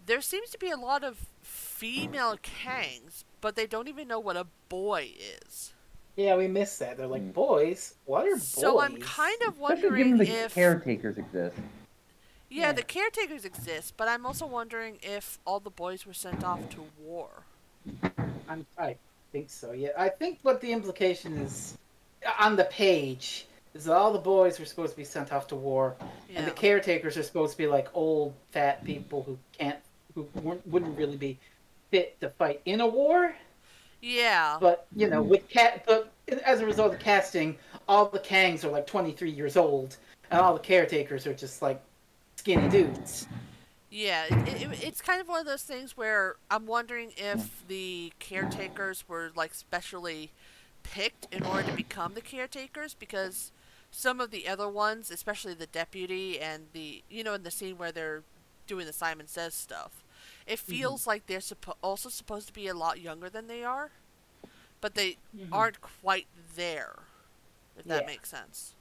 there seems to be a lot of female Kangs, but they don't even know what a boy is. Yeah, we missed that. They're like, boys? What are boys? So I'm kind of Especially wondering given the if... Caretakers exist. Yeah, the Caretakers exist, but I'm also wondering if all the boys were sent off to war. I think so, yeah. I think what the implication is, on the page, is that all the boys were supposed to be sent off to war, and the Caretakers are supposed to be like old, fat people who wouldn't really be fit to fight in a war. Yeah. But, you know, but as a result of casting, all the Kangs are like 23 years old, and all the Caretakers are just like skinny dudes. Yeah, it's kind of one of those things where I'm wondering if the Caretakers were like specially picked in order to become the Caretakers, because some of the other ones, especially the deputy and the, you know, in the scene where they're doing the Simon Says stuff, it feels like they're also supposed to be a lot younger than they are, but they aren't quite there, if that makes sense.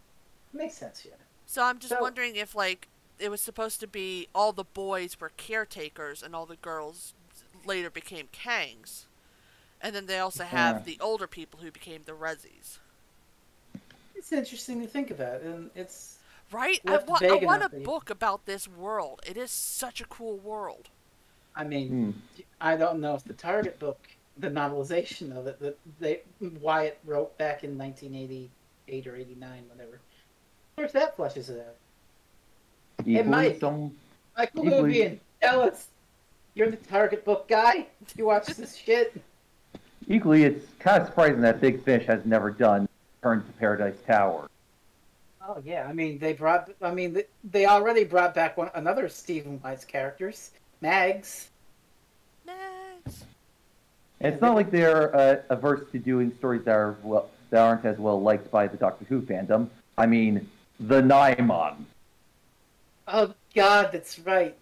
Makes sense, yeah. So I'm just wondering if, like, it was supposed to be all the boys were Caretakers and all the girls later became Kangs. And then they also have the older people who became the Rezzies. It's interesting to think about, and it's... Right? I want a book about this world. It is such a cool world. I mean, I don't know if the Target book, the novelization of it, that Wyatt wrote back in 1988 or 89, whatever, or if that fleshes it out. Hey, Mike, Michael Lubian, tell us. You're the Target book guy. You watch this shit. Equally, it's kind of surprising that Big Fish has never done Turn to Paradise Tower. Oh yeah, I mean they already brought back another Stephen White's characters, Mags. It's not like they're averse to doing stories that aren't as well liked by the Doctor Who fandom. I mean, the Naimon. Oh God, that's right.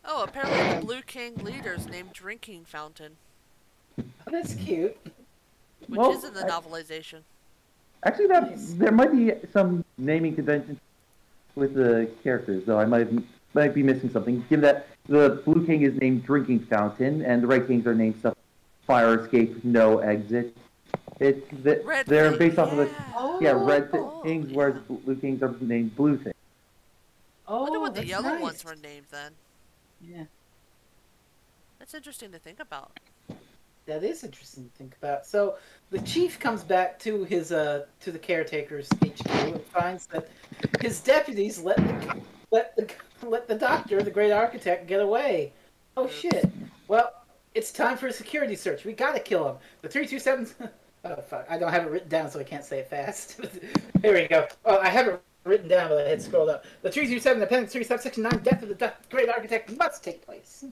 Oh, apparently the Blue King leader's named Drinking Fountain. Oh, that's cute. Which is in the novelization. Actually, there might be some naming conventions with the characters, though I might be missing something. Given that the Blue King is named Drinking Fountain, and the Red Kings are named stuff Fire Escape, No Exit. They're based off of the Red Kings, whereas Blue Kings are named Blue Things. I wonder what the yellow ones were named then. Yeah. That's interesting to think about. That is interesting to think about. So the chief comes back to his to the Caretakers HQ and finds that his deputies let the doctor, the great architect, get away. Oh shit! Well, it's time for a security search. We gotta kill him. The 327. Oh fuck! I don't have it written down, so I can't say it fast. Here we go. Oh, I have it written down, but I had scrolled up. The 327, Appendix 37, Section 9, death of the great architect must take place.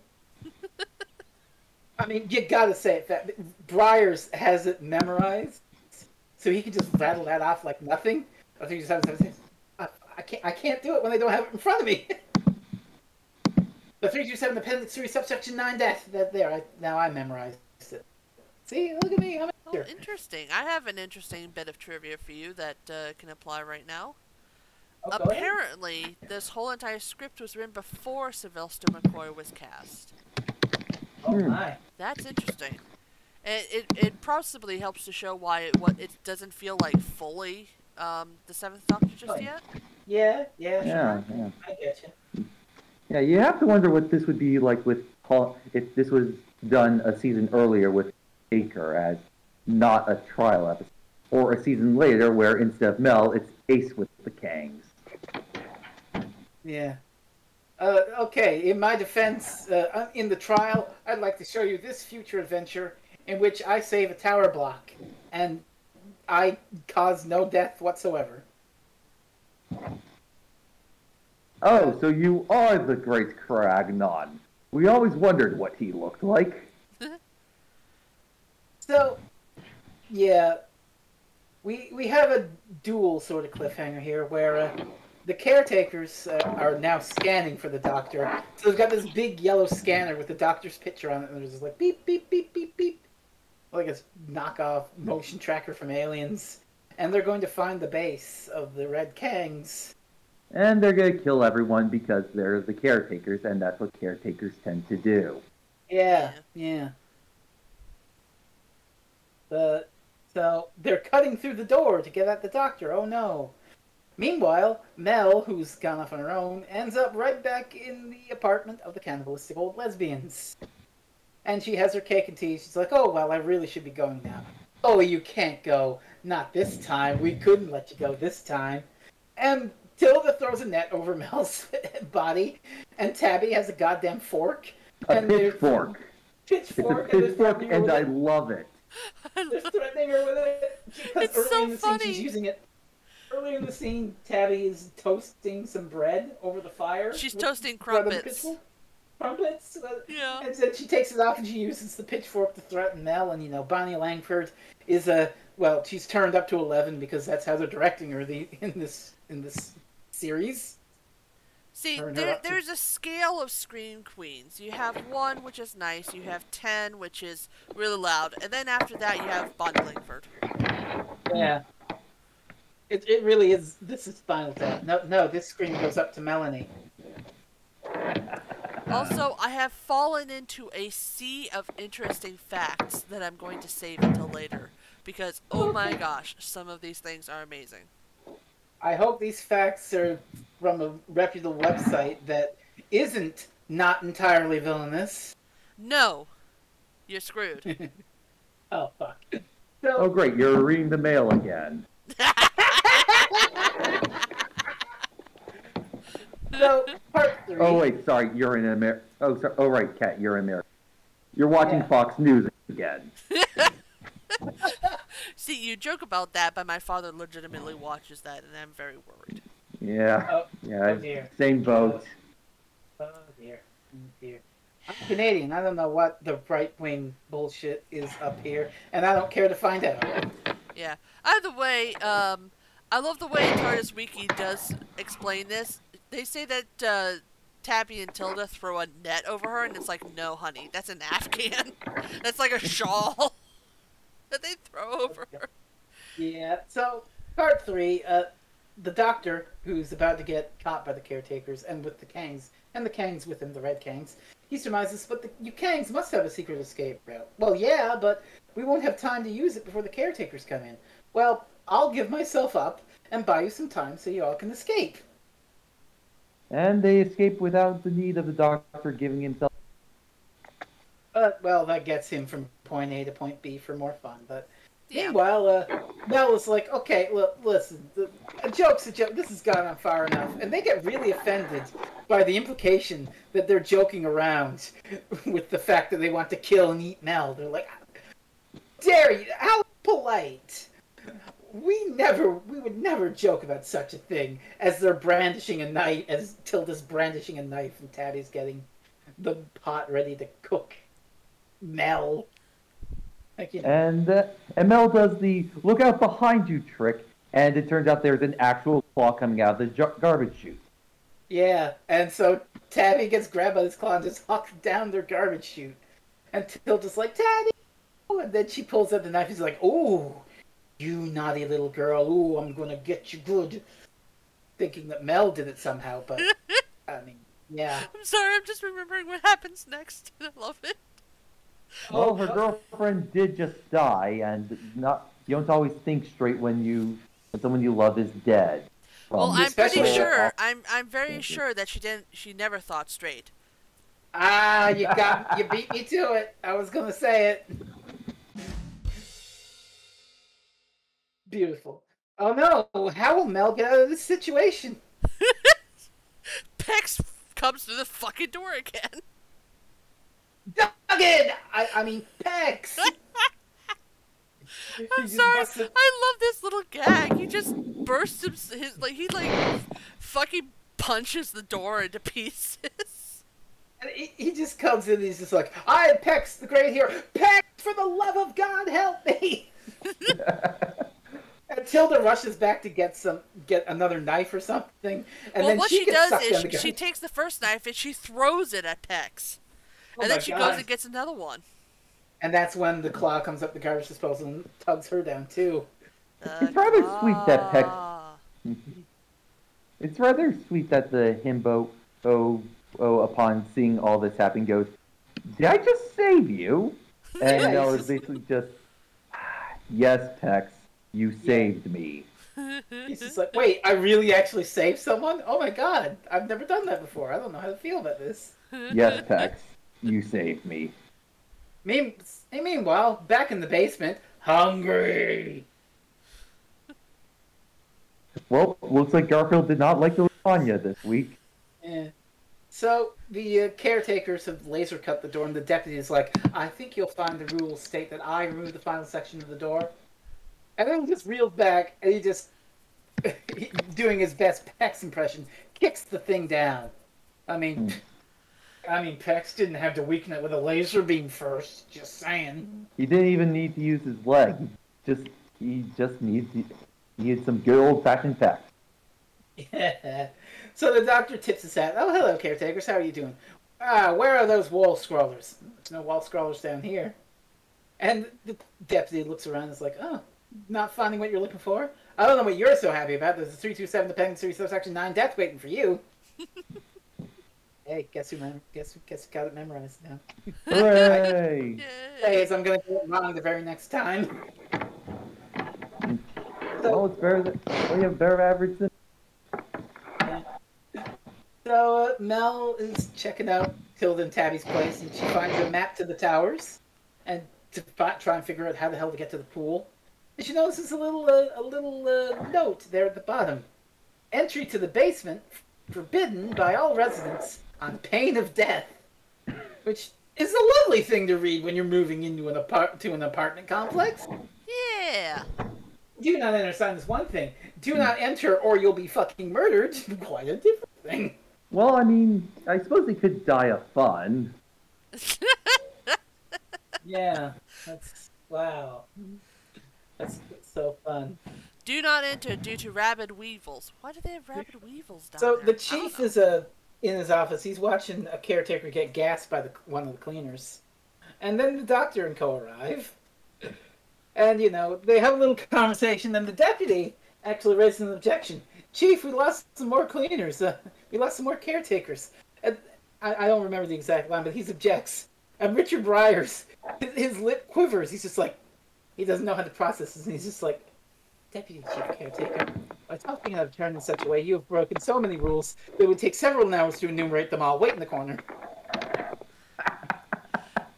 I mean, you gotta say it fast. Briars has it memorized, so he can just rattle that off like nothing. The 327, I can't do it when they don't have it in front of me. The 327, Appendix 3, Subsection 9, death. Now I memorized it. See, look at me. Oh, interesting. I have an interesting bit of trivia for you that can apply right now. Oh, apparently, this whole entire script was written before Svlvester McCoy was cast. Oh my. That's interesting. It possibly helps to show why it doesn't feel like fully the Seventh Doctor just yet. Yeah, sure. I get you. Yeah, you have to wonder what this would be like if this was done a season earlier with Baker as not a trial episode, or a season later where instead of Mel, it's Ace with the Kangs. Yeah. Okay, in my defense, in the trial, I'd like to show you this future adventure in which I save a tower block, and I cause no death whatsoever. Oh, so you are the great Cragnon. We always wondered what he looked like. So, yeah, we have a dual sort of cliffhanger here where the Caretakers are now scanning for the Doctor. So they've got this big yellow scanner with the Doctor's picture on it, and there's just like beep, beep, beep, beep, beep. Like a knockoff motion tracker from Aliens. And they're going to find the base of the Red Kangs. And they're going to kill everyone because they're the caretakers, and that's what caretakers tend to do. Yeah. So they're cutting through the door to get at the doctor. Oh no. Meanwhile, Mel, who's gone off on her own, ends up right back in the apartment of the cannibalistic old lesbians. And she has her cake and tea. She's like, oh, well, I really should be going now. Oh, you can't go. Not this time. We couldn't let you go this time. And Tilda throws a net over Mel's body, and Tabby has a goddamn fork. A pitchfork. Pitchfork. It's a pitchfork, and I love it. They're threatening her with it. Because earlier in the scene, she's using it. Earlier in the scene, Tabby is toasting some bread over the fire. She's toasting crumpets. Crumpets? Yeah. And then she takes it off and she uses the pitchfork to threaten Mel. And, Bonnie Langford is she's turned up to 11 because that's how they're directing her in this series. See, there's a scale of Scream Queens. You have 1, which is nice. You have 10, which is really loud. And then after that, you have Bonnie Langford. Yeah. It really is. This is Spinal Tap. No, this scream goes up to Melanie. Also, I have fallen into a sea of interesting facts that I'm going to save until later. Because, oh my gosh, some of these things are amazing. I hope these facts are from a reputable website that isn't not entirely villainous. No. You're screwed. Oh, fuck. Oh, great. You're reading the mail again. So, part 3. Oh, wait. Sorry. You're in America. Oh, sorry. Oh, right, Kat. You're in America. You're watching Fox News again. See, you joke about that, but my father legitimately watches that, and I'm very worried. Yeah. Oh dear. Same boat. Oh dear. I'm Canadian. I don't know what the right-wing bullshit is up here, and I don't care to find out. Yeah. Either way, I love the way TARDIS Wiki does explain this. They say that Tabby and Tilda throw a net over her, and it's like, no, honey, that's an Afghan. That's like a shawl that they throw over her. Yeah, so, part 3, the Doctor, who's about to get caught by the Caretakers, and with the Kangs, and the Kangs with him, the Red Kangs, he surmises, but you Kangs must have a secret escape route. Well, yeah, but we won't have time to use it before the Caretakers come in. Well, I'll give myself up and buy you some time so you all can escape. And they escape without the need of the Doctor giving himself... Well, that gets him from point A to point B for more fun, but... Yeah. Meanwhile, Mel is like, okay, look, listen, a joke's a joke, this has gone on far enough, and they get really offended by the implication that they're joking around with the fact that they want to kill and eat Mel. They're like, dare you, how polite. We would never joke about such a thing as they're brandishing a knife, as Tilda's brandishing a knife and Tabby's getting the pot ready to cook Mel. Like, you know. And Mel does the look out behind you trick, and it turns out there's an actual claw coming out of the garbage chute. Yeah, and so Tabby gets grabbed by this claw and just hucks down their garbage chute. And Tilda's like, Tabby! And then she pulls out the knife and she's like, ooh, you naughty little girl, ooh, I'm gonna get you good. Thinking that Mel did it somehow, but, I mean, yeah. I'm sorry, I'm just remembering what happens next, and I love it. Well, her girlfriend did just die, and you don't always think straight when someone you love is dead. Well, I'm pretty sure. I'm very sure that she never thought straight. Ah, you beat me to it. I was gonna say it. Beautiful. Oh no! How will Mel get out of this situation? Pex comes through the fucking door again. Duggan! I mean, Pex! I'm sorry, I love this little gag. He just bursts he fucking punches the door into pieces. And he just comes in and he's just like, I am Pex, the great hero. Pex, for the love of God, help me! And Tilda rushes back to get another knife or something. And well, then what she does is she takes the first knife and she throws it at Pex. And then she goes and gets another one. And that's when the claw comes up the garbage disposal and tugs her down, too. It's rather sweet that Pex... It's rather sweet that the himbo, upon seeing all this happen, goes, "Did I just save you?" And Yeah, Mel is basically just, "Yes, Tex, you saved me." He's just like, wait, I really actually saved someone? Oh my god, I've never done that before. I don't know how to feel about this. "Yes, Tex, you saved me." Meanwhile, back in the basement, hungry. Well, looks like Garfield did not like the lasagna this week. Yeah. So the caretakers have laser cut the door, and the deputy is like, "I think you'll find the rules state that I remove the final section of the door." And then he just reels back, and he just, doing his best Pex impression, kicks the thing down. I mean, Pex didn't have to weaken it with a laser beam first. Just saying. He didn't even need to use his leg. He just needed some good old-fashioned Pex. Yeah. So the doctor tips his hat. "Oh, hello, caretakers. How are you doing?" "Where are those wall scrollers?" "There's no wall scrollers down here." And the deputy looks around and is like, "Oh, not finding what you're looking for? I don't know what you're so happy about. There's a 327 Dependency Subsection 9 death waiting for you." Hey, guess who got it memorized now? Hooray! Hey, so I'm going to get it wrong the very next time. Well, it's better than... We have better average than... So Mel is checking out Tilda and Tabby's place, and she finds a map to the towers, and to try and figure out how the hell to get to the pool. And she notices a little note there at the bottom: "Entry to the basement forbidden by all residents on pain of death," which is a lovely thing to read when you're moving into an apartment complex. Yeah. Do not enter sign is one thing. Do not enter or you'll be fucking murdered. Quite a different thing. Well, I mean, I suppose they could die of fun. Yeah, wow. That's so fun. Do not enter due to rabid weevils. Why do they have rabid weevils down So there? the chief is in his office. He's watching a caretaker get gassed by one of the cleaners. And then the doctor and co arrive. And, they have a little conversation, and the deputy actually raises an objection. "Chief, we lost some more cleaners. We lost some more caretakers." And I don't remember the exact line, but he objects. And Richard Briers, his lip quivers. He's just like, he doesn't know how to process this, and he's just like, "Deputy Chief Caretaker, by talking out of turn in such a way, you have broken so many rules that it would take several hours to enumerate them all. Wait in the corner."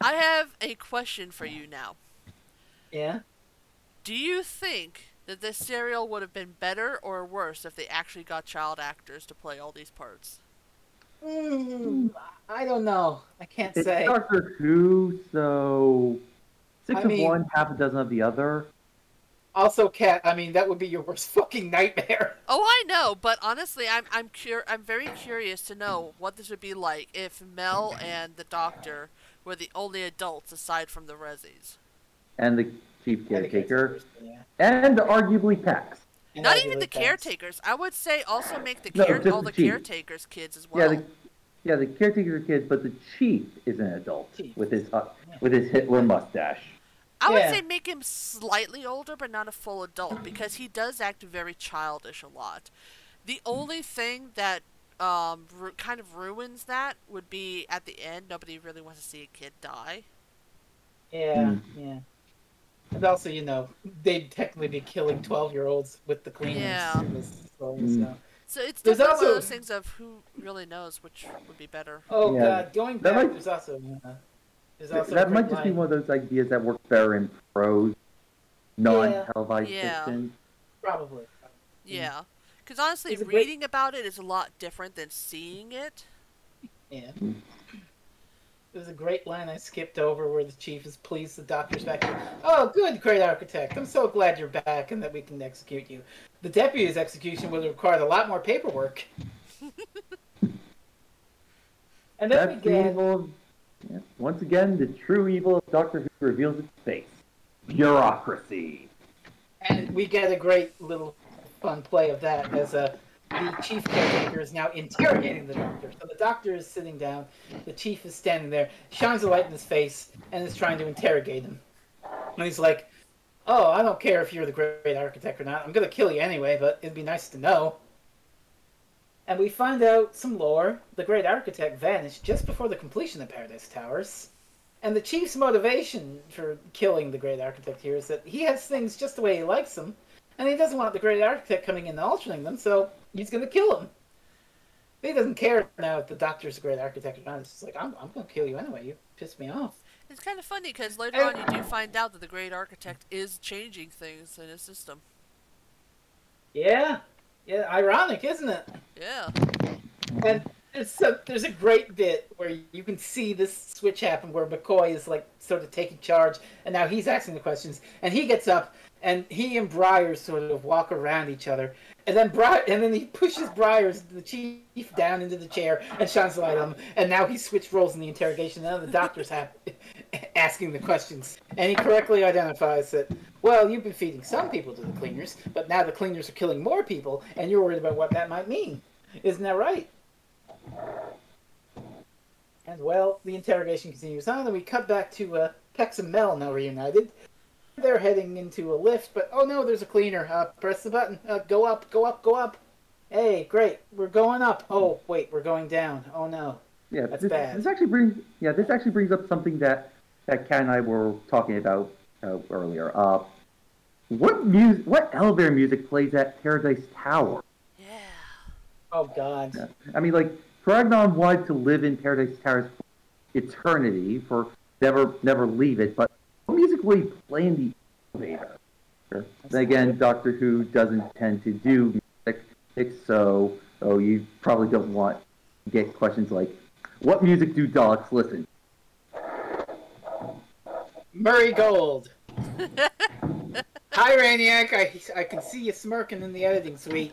I have a question for you now. Yeah? Do you think that this serial would have been better or worse if they actually got child actors to play all these parts? I don't know. I can't It's say. Doctor Who, so... Six of one, half a dozen of the other. Also, Kat, that would be your worst fucking nightmare. Oh, I know, but honestly, I'm very curious to know what this would be like if Mel and the Doctor were the only adults aside from the Rezzies. And the chief caretaker. And arguably Pex. Not even the caretakers. I would say also make all the caretakers kids as well. Yeah, the caretaker kids, but the chief is an adult with his Hitler mustache. I would say make him slightly older, but not a full adult, because he does act very childish a lot. The only thing that kind of ruins that would be at the end, nobody really wants to see a kid die. Yeah, yeah. And also, they'd technically be killing 12-year-olds with the cleaners. Yeah. In this story, so it's definitely one of those things of who really knows which would be better. Oh, God. Going back, there's also that might just be one of those ideas that work better in prose, non-televised fiction. Probably. Yeah. Because honestly, reading about it is a lot different than seeing it. Yeah. There's a great line I skipped over where the chief is pleased the doctor's back. "Oh, good, great architect. I'm so glad you're back and that we can execute you. The deputy's execution would have required a lot more paperwork." And then That's the evil. Once again, the true evil of Doctor Who reveals its face. Bureaucracy. And we get a great little fun play of that as the chief caretaker is now interrogating the doctor. So the doctor is sitting down, the chief is standing there, shines a light in his face, and is trying to interrogate him. And he's like, "Oh, I don't care if you're the great architect or not. I'm going to kill you anyway, but it'd be nice to know." And we find out some lore. The Great Architect vanished just before the completion of Paradise Towers. And the Chief's motivation for killing the Great Architect here is that he has things just the way he likes them, and he doesn't want the Great Architect coming in and altering them, so he's going to kill him. He doesn't care now if the Doctor's a Great Architect or not. It's just like, I'm going to kill you anyway. You pissed me off. It's kind of funny, because later on you do find out that the Great Architect is changing things in his system. Yeah. Yeah, ironic, isn't it? Yeah. And there's a great bit where you can see this switch happen where McCoy is like sort of taking charge, and now he's asking the questions, and he gets up, and he and Briars sort of walk around each other, and then he pushes Briars, the Chief, down into the chair and shines the light on him, and now he switched roles in the interrogation, and now the Doctor's asking the questions, and he correctly identifies that, well, you've been feeding some people to the cleaners, but now the cleaners are killing more people, and you're worried about what that might mean. Isn't that right? And, well, the interrogation continues on, and we cut back to Pex and Mel now reunited. They're heading into a lift, but, oh no, there's a cleaner. Press the button. Go up, go up, go up. Hey, great, we're going up. Oh, wait, we're going down. Oh no. Yeah, that's bad. This actually brings up something that Kat and I were talking about earlier. What elevator music plays at Paradise Tower? Yeah. Oh God. Yeah. I mean, like, Fragnon wanted to live in Paradise Tower for eternity, for never leave it, but what music will he play in the elevator? Sure. Then again, Doctor Who doesn't tend to do music, so you probably don't want to get questions like, what music do Daleks listen? Murray Gold. Hi, Rainiac. I can see you smirking in the editing suite.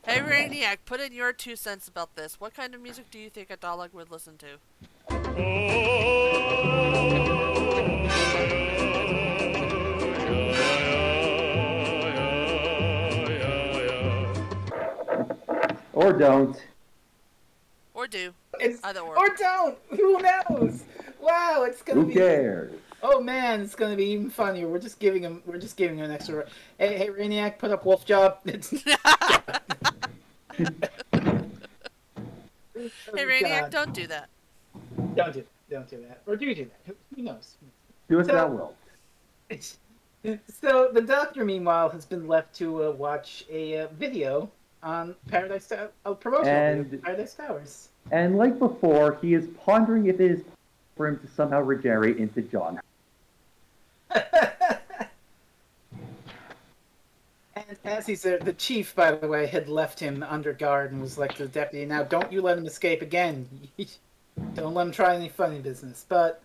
Hey, Rainiac, put in your 2 cents about this. What kind of music do you think a Dalek would listen to? Or don't. Or do. Either or. Or don't. Who knows? Wow, it's gonna be. Who cares? Oh man, it's gonna be even funnier. We're just giving him an extra. Hey, Rainiac, put up Wolf Job. Hey, Rainiac, don't do that. Don't do that. Or do you do that? Who knows? Do as thou wilt. So the Doctor, meanwhile, has been left to watch a video on Paradise Paradise Towers. And like before, he is pondering if it is possible for him to somehow regenerate into John. And as he's there, the Chief, by the way, had left him under guard and was like to the deputy, now don't you let him escape again. Don't let him try any funny business. But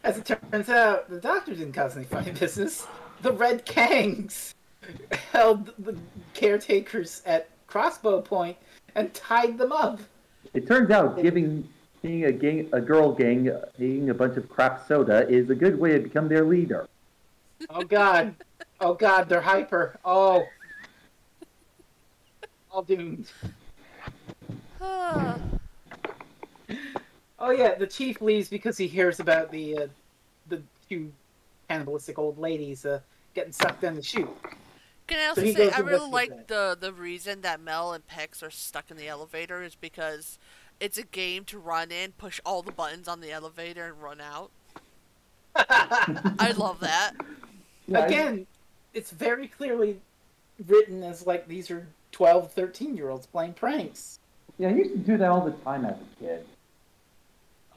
as it turns out, the Doctor didn't cause any funny business. The Red Kangs held the caretakers at crossbow point and tied them up. It turns out being a girl gang eating a bunch of crap soda is a good way to become their leader. Oh God. Oh God, they're hyper. Oh. All doomed. Oh yeah, the Chief leaves because he hears about the 2 cannibalistic old ladies getting sucked down the chute. Can I also say, I really like the reason that Mel and Pex are stuck in the elevator is because it's a game to run in, push all the buttons on the elevator, and run out. I love that. Again, it's very clearly written as like these are 12, 13-year-olds playing pranks. Yeah, I used to do that all the time as a kid.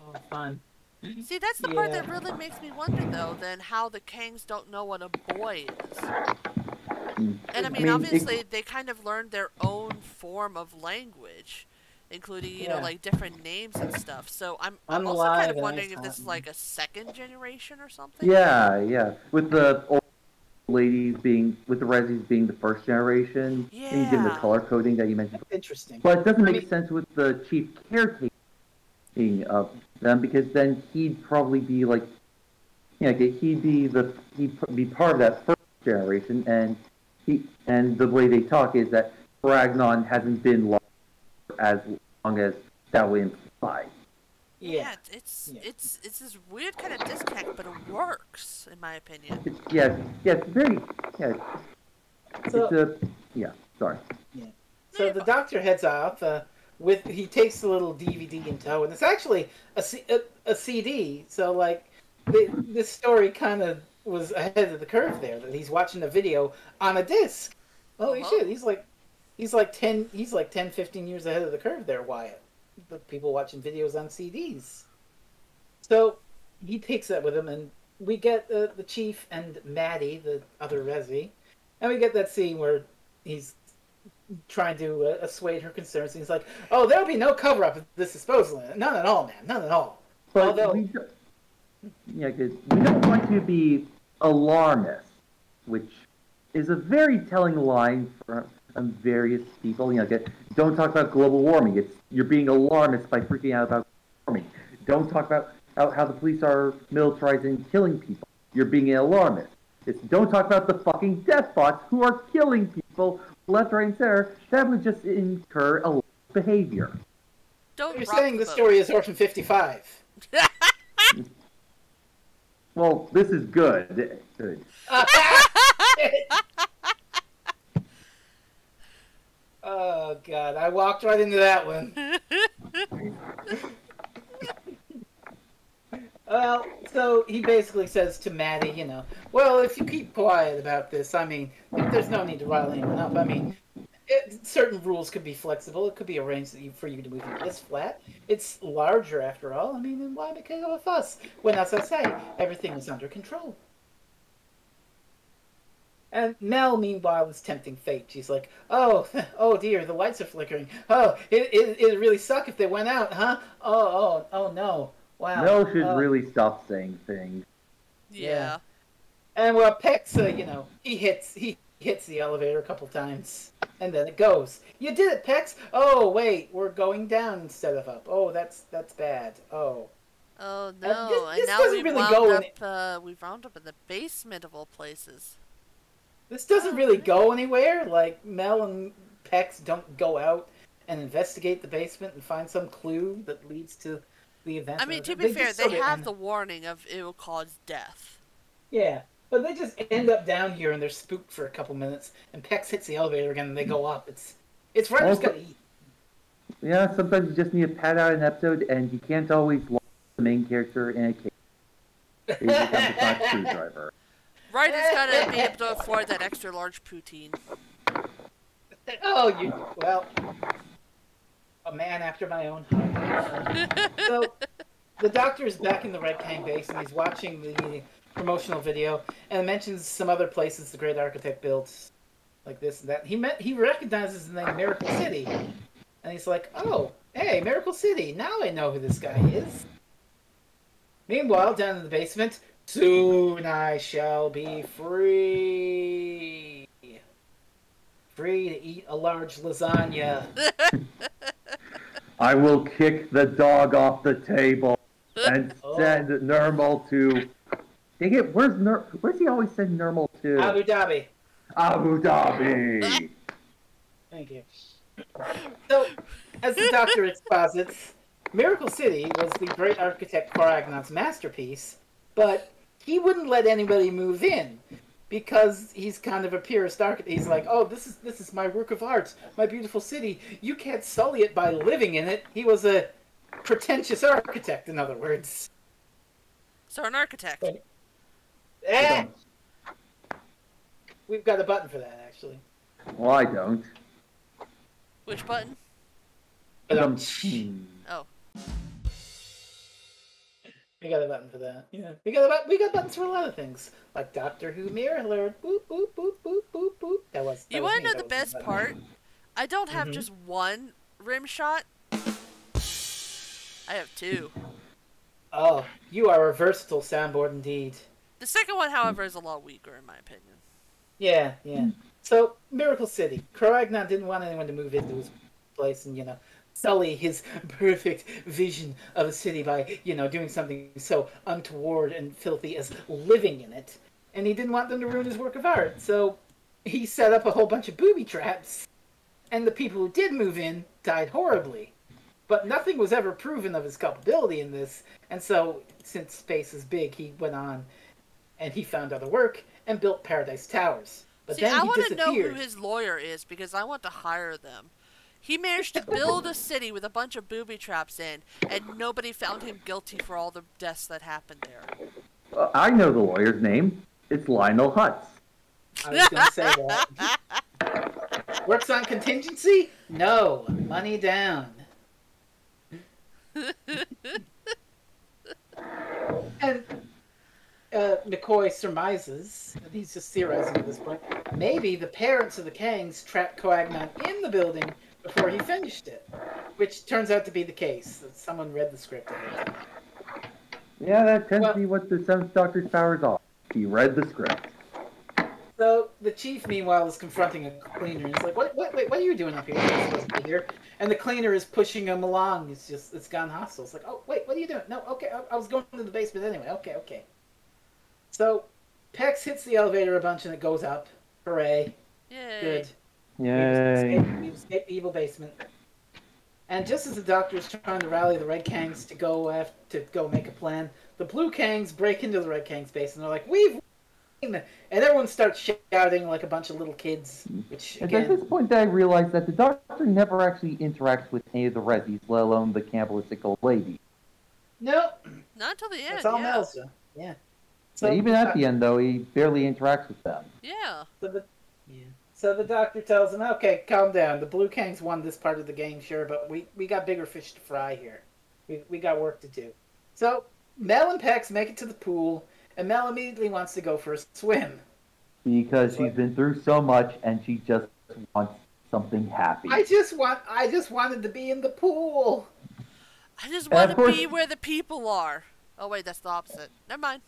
Oh, fun. See, that's the part that really makes me wonder, though, then how the Kangs don't know what a boy is. And I mean obviously, they kind of learned their own form of language, including, you know, like different names and stuff. So I'm also kind of wondering if this is like a second generation or something. Yeah. With the old ladies with the Rezzies being the first generation, and given the color coding that you mentioned. Interesting. But it doesn't make sense with the Chief caretaking of them, because then he'd probably be like, he'd be part of that first generation, and the way they talk is that Fragnon hasn't been as long as that would imply. Yeah, it's this weird kind of disconnect, but it works, in my opinion. It's very, sorry. So the doctor heads off. He takes the little DVD in tow, and it's actually a CD. So like, this story kind of was ahead of the curve there. That he's watching a video on a disc. Holy shit! He's like 10, 15 years ahead of the curve there, Wyatt. The people watching videos on CDs. So he takes that with him, and we get the chief and Maddie, the other Rezzie, and we get that scene where he's trying to assuage her concerns. And he's like, "Oh, there'll be no cover-up of this disposal. None at all, man. None at all." But although we don't want to be alarmist, which is a very telling line for various people. Don't talk about global warming. You're being alarmist by freaking out about global warming. Don't talk about how the police are militarizing and killing people. You're being an alarmist. Don't talk about the fucking death bots who are killing people left, right, and center. That would just incur alarmist behavior. You're saying the story is Orphan 55. Well, this is good. Oh, God. I walked right into that one. Well, so he basically says to Maddie, well, if you keep quiet about this, I mean, there's no need to rile anyone up. I mean, certain rules could be flexible. It could be arranged for you to move into this flat. It's larger, after all. I mean, and why make a fuss? When, as I say, everything is under control. And Mel, meanwhile, is tempting fate. She's like, oh dear, the lights are flickering. Oh, it'd really suck if they went out, huh? Oh no. Wow. Mel should really stop saying things. Yeah. And well, Pex, he hits the elevator a couple times, and then it goes. You did it, Pex. Oh wait, we're going down instead of up. Oh, that's bad. Oh. Oh no! This and now doesn't really we've wound up in the basement of all places. This doesn't really go anywhere. Like, Mel and Pex don't go out and investigate the basement and find some clue that leads to the event. I mean, to be fair, they have the warning of it will cause death. Yeah, but they just end up down here and they're spooked for a couple minutes, and Pex hits the elevator again and they go up. It's Ryder's gotta eat. Yeah, sometimes you just need to pad out an episode, and you can't always lock the main character in a cage. He becomes a screwdriver. Ryder's gotta be able to afford that extra large poutine. Well, a man after my own heart. So, the doctor is back in the Red Kang base, and he's watching the promotional video, and mentions some other places the great architect built, like this and that. He recognizes the name Miracle City, and he's like, oh, hey, Miracle City, now I know who this guy is. Meanwhile, down in the basement, soon I shall be free. Free to eat a large lasagna. I will kick the dog off the table and send Nirmal to... Dang it, where's he always send Nirmal to? Abu Dhabi. Abu Dhabi! Thank you. So, as the doctor exposits, Miracle City was the great architect Koragnon's masterpiece, but he wouldn't let anybody move in because he's kind of a purist architect. He's like, oh, this is my work of art, my beautiful city. You can't sully it by living in it. He was a pretentious architect, in other words. So an architect. We've got a button for that, actually. Well, I don't. Which button? Oh. We got a button for that. Yeah, we got buttons for a lot of things, like Doctor Who Mirror Alert. Boop boop boop boop boop boop. That was. You want to know the best part? I don't have just one rim shot. I have two. Oh, you are a versatile soundboard indeed. The second one, however, is a lot weaker in my opinion. Yeah. So Miracle City. Koragon didn't want anyone to move into his place and sully his perfect vision of a city by, doing something so untoward and filthy as living in it. And he didn't want them to ruin his work of art, so he set up a whole bunch of booby traps. And the people who did move in died horribly. But nothing was ever proven of his culpability in this, and so, since space is big, he went on and he found other work and built Paradise Towers. But See, then I he want to know disappeared. who his lawyer is, because I want to hire them. He managed to build a city with a bunch of booby traps in, and nobody found him guilty for all the deaths that happened there. I know the lawyer's name. It's Lionel Hutz. I was going to say that. Works on contingency? No. Money down. And McCoy surmises, and he's just theorizing at this point, maybe the parents of the Kangs trapped Coagnon in the building before he finished it. Which turns out to be the case. Someone read the script ahead. Yeah, that tends to be what the Seventh Doctor's powers are. He read the script. So the chief, meanwhile, is confronting a cleaner. He's like, "What are you doing up here? You're not supposed to be here." And the cleaner is pushing him along. It's gone hostile. It's like, "Oh, wait, what are you doing?" "No, okay, I was going to the basement anyway. Okay." So Pex hits the elevator a bunch and it goes up. Hooray! Yay! Good. Yay! We escaped the evil basement. And just as the Doctor is trying to rally the Red Kangs to go make a plan, the Blue Kangs break into the Red Kangs base and they're like, "We've won!" And everyone starts shouting like a bunch of little kids. Which again, it's at this point that I realized that the Doctor never actually interacts with any of the Rezzies, let alone the cannibalistic old lady. No, not until the end. It's all yeah. Melza. Yeah. So even at the end, though, he barely interacts with them. Yeah. So the Doctor tells him, "Okay, calm down. The Blue Kangs won this part of the game, sure, but we got bigger fish to fry here. We got work to do." So Mel and Pex make it to the pool, and Mel immediately wants to go for a swim. Because she's been through so much, and she just wants something happy. I just wanted to be in the pool. I just want to be where the people are. Oh wait, that's the opposite. Never mind.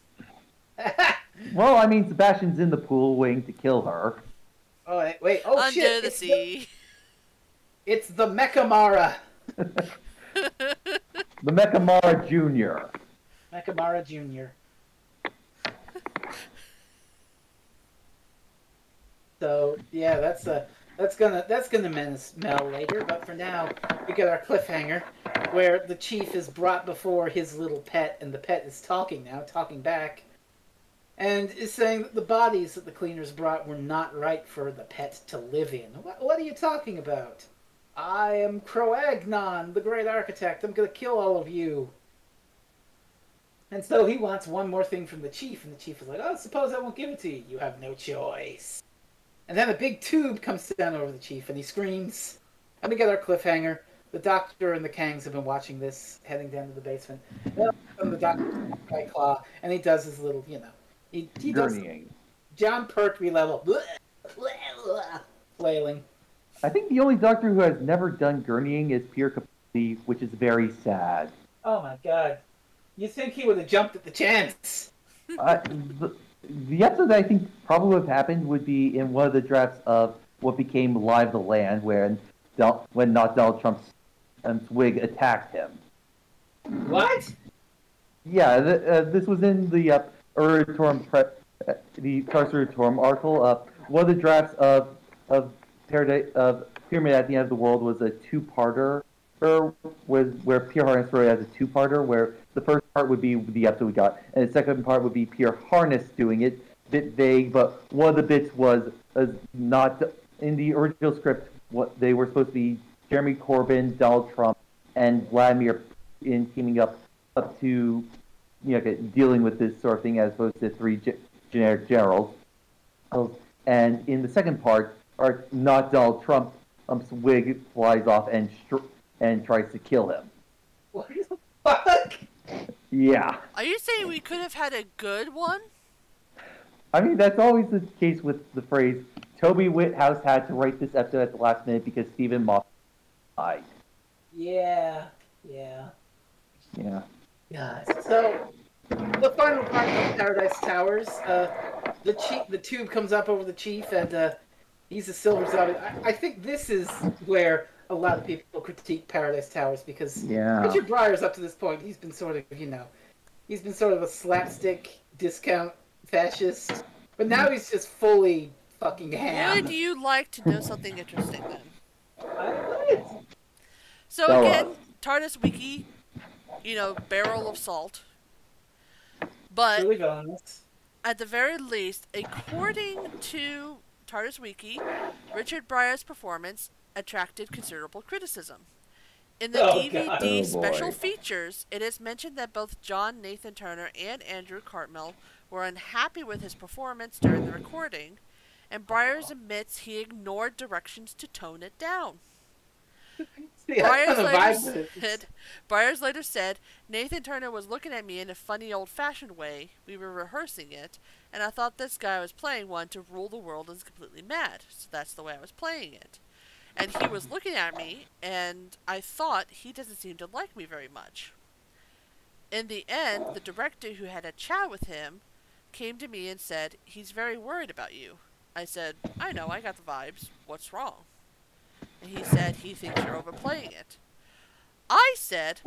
Well, I mean, Sebastian's in the pool waiting to kill her. Oh, wait. Oh, Under shit. the sea. It's the Mechamara. The Mechamara Jr. Mechamara Jr. So, yeah, that's gonna menace Mel later, but for now, we get our cliffhanger, where the chief is brought before his little pet, and the pet is talking back. And is saying that the bodies that the cleaners brought were not right for the pet to live in. What are you talking about? I am Croagnon, the great architect. I'm going to kill all of you. And so he wants one more thing from the chief, and the chief is like, "Oh, suppose I won't give it to you. You have no choice." And then a big tube comes down over the chief, and he screams. And we get our cliffhanger. The Doctor and the Kangs have been watching this, heading down to the basement. And the Doctor by Claw, and he does his little, He does John Pertwee level flailing. I think the only Doctor who has never done gurneying is Pierre Capaldi, which is very sad. Oh my god. You think he would have jumped at the chance? The episode that I think probably would have happened would be in one of the drafts of what became Live the Land, when not Donald Trump's wig attacked him. What? Yeah, this was in the the Carceratorum article. One of the drafts of Pyramid at the End of the World was a two-parter, where Pierre Harness wrote it as a two-parter, where the first part would be the episode we got, and the second part would be Pierre Harness doing it. Bit vague, but one of the bits was not in the original script. What they were supposed to be Jeremy Corbyn, Donald Trump, and Vladimir in teaming up to dealing with this sort of thing, as opposed to three generic generals. And in the second part, not Donald Trump's wig flies off and tries to kill him. What the fuck? Yeah. Are you saying we could have had a good one? I mean, that's always the case with the phrase, Toby Whithouse had to write this episode at the last minute because Stephen Moffat died. Yeah. Yeah. So, the final part of Paradise Towers, the tube comes up over the chief, and he's a silver zombie. I think this is where a lot of people critique Paradise Towers, because Richard Breyer's up to this point, he's been sort of a slapstick discount fascist, but now he's just fully fucking ham. Would you like to know something interesting then? I would. So again, TARDIS Wiki, barrel of salt. But at the very least, according to TARDIS Wiki, Richard Breyer's performance attracted considerable criticism. In the Oh, DVD God. special Oh, boy. features, it is mentioned that both John Nathan Turner and Andrew Cartmel were unhappy with his performance during the recording, and Byers admits he ignored directions to tone it down. Byers later said, Nathan Turner was looking at me in a funny old-fashioned way. We were rehearsing it, and I thought this guy was playing one to rule the world is completely mad, so that's the way I was playing it. And he was looking at me, and I thought he doesn't seem to like me very much. In the end, the director who had a chat with him came to me and said, he's very worried about you. I said, I know, I got the vibes. What's wrong? And he said he thinks you're overplaying it. I said,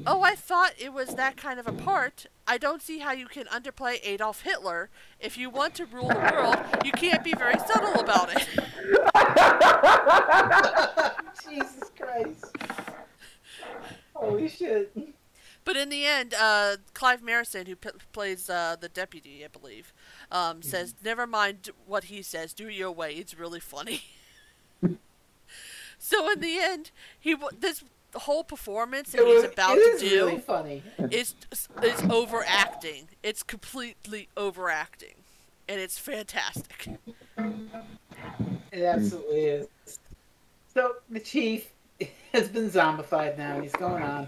oh, I thought it was that kind of a part. I don't see how you can underplay Adolf Hitler. If you want to rule the world, you can't be very subtle about it. Jesus Christ. Holy shit. But in the end, Clive Marison, who plays the deputy, I believe, says, never mind what he says, do it your way, it's really funny. So in the end, this whole performance that he's about to do really funny. is overacting. It's completely overacting. And it's fantastic. It absolutely is. So the chief has been zombified now. He's going on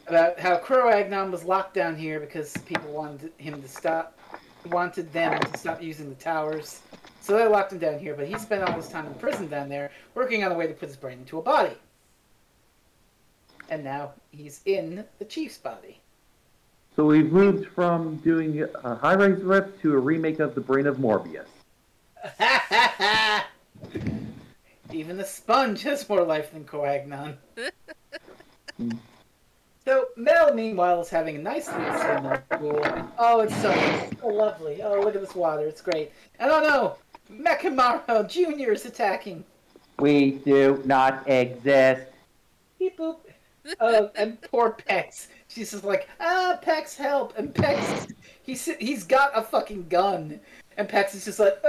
about how Cro-Agnon was locked down here because people wanted them to stop using the towers. So they locked him down here, but he spent all his time in prison down there, working on a way to put his brain into a body. And now he's in the chief's body. So we've moved from doing a high-rise rip to a remake of The Brain of Morbius. Even the sponge has more life than Cro-Agnon. So Mel, meanwhile, is having a nice little swim in the pool. Oh, it's so lovely. Oh, look at this water. It's great. And oh no! Mechamaru Jr. is attacking. We do not exist. Beep boop. And poor Pex. She's just like, Pex, help! And Pex, he's got a fucking gun. And Pex is just like,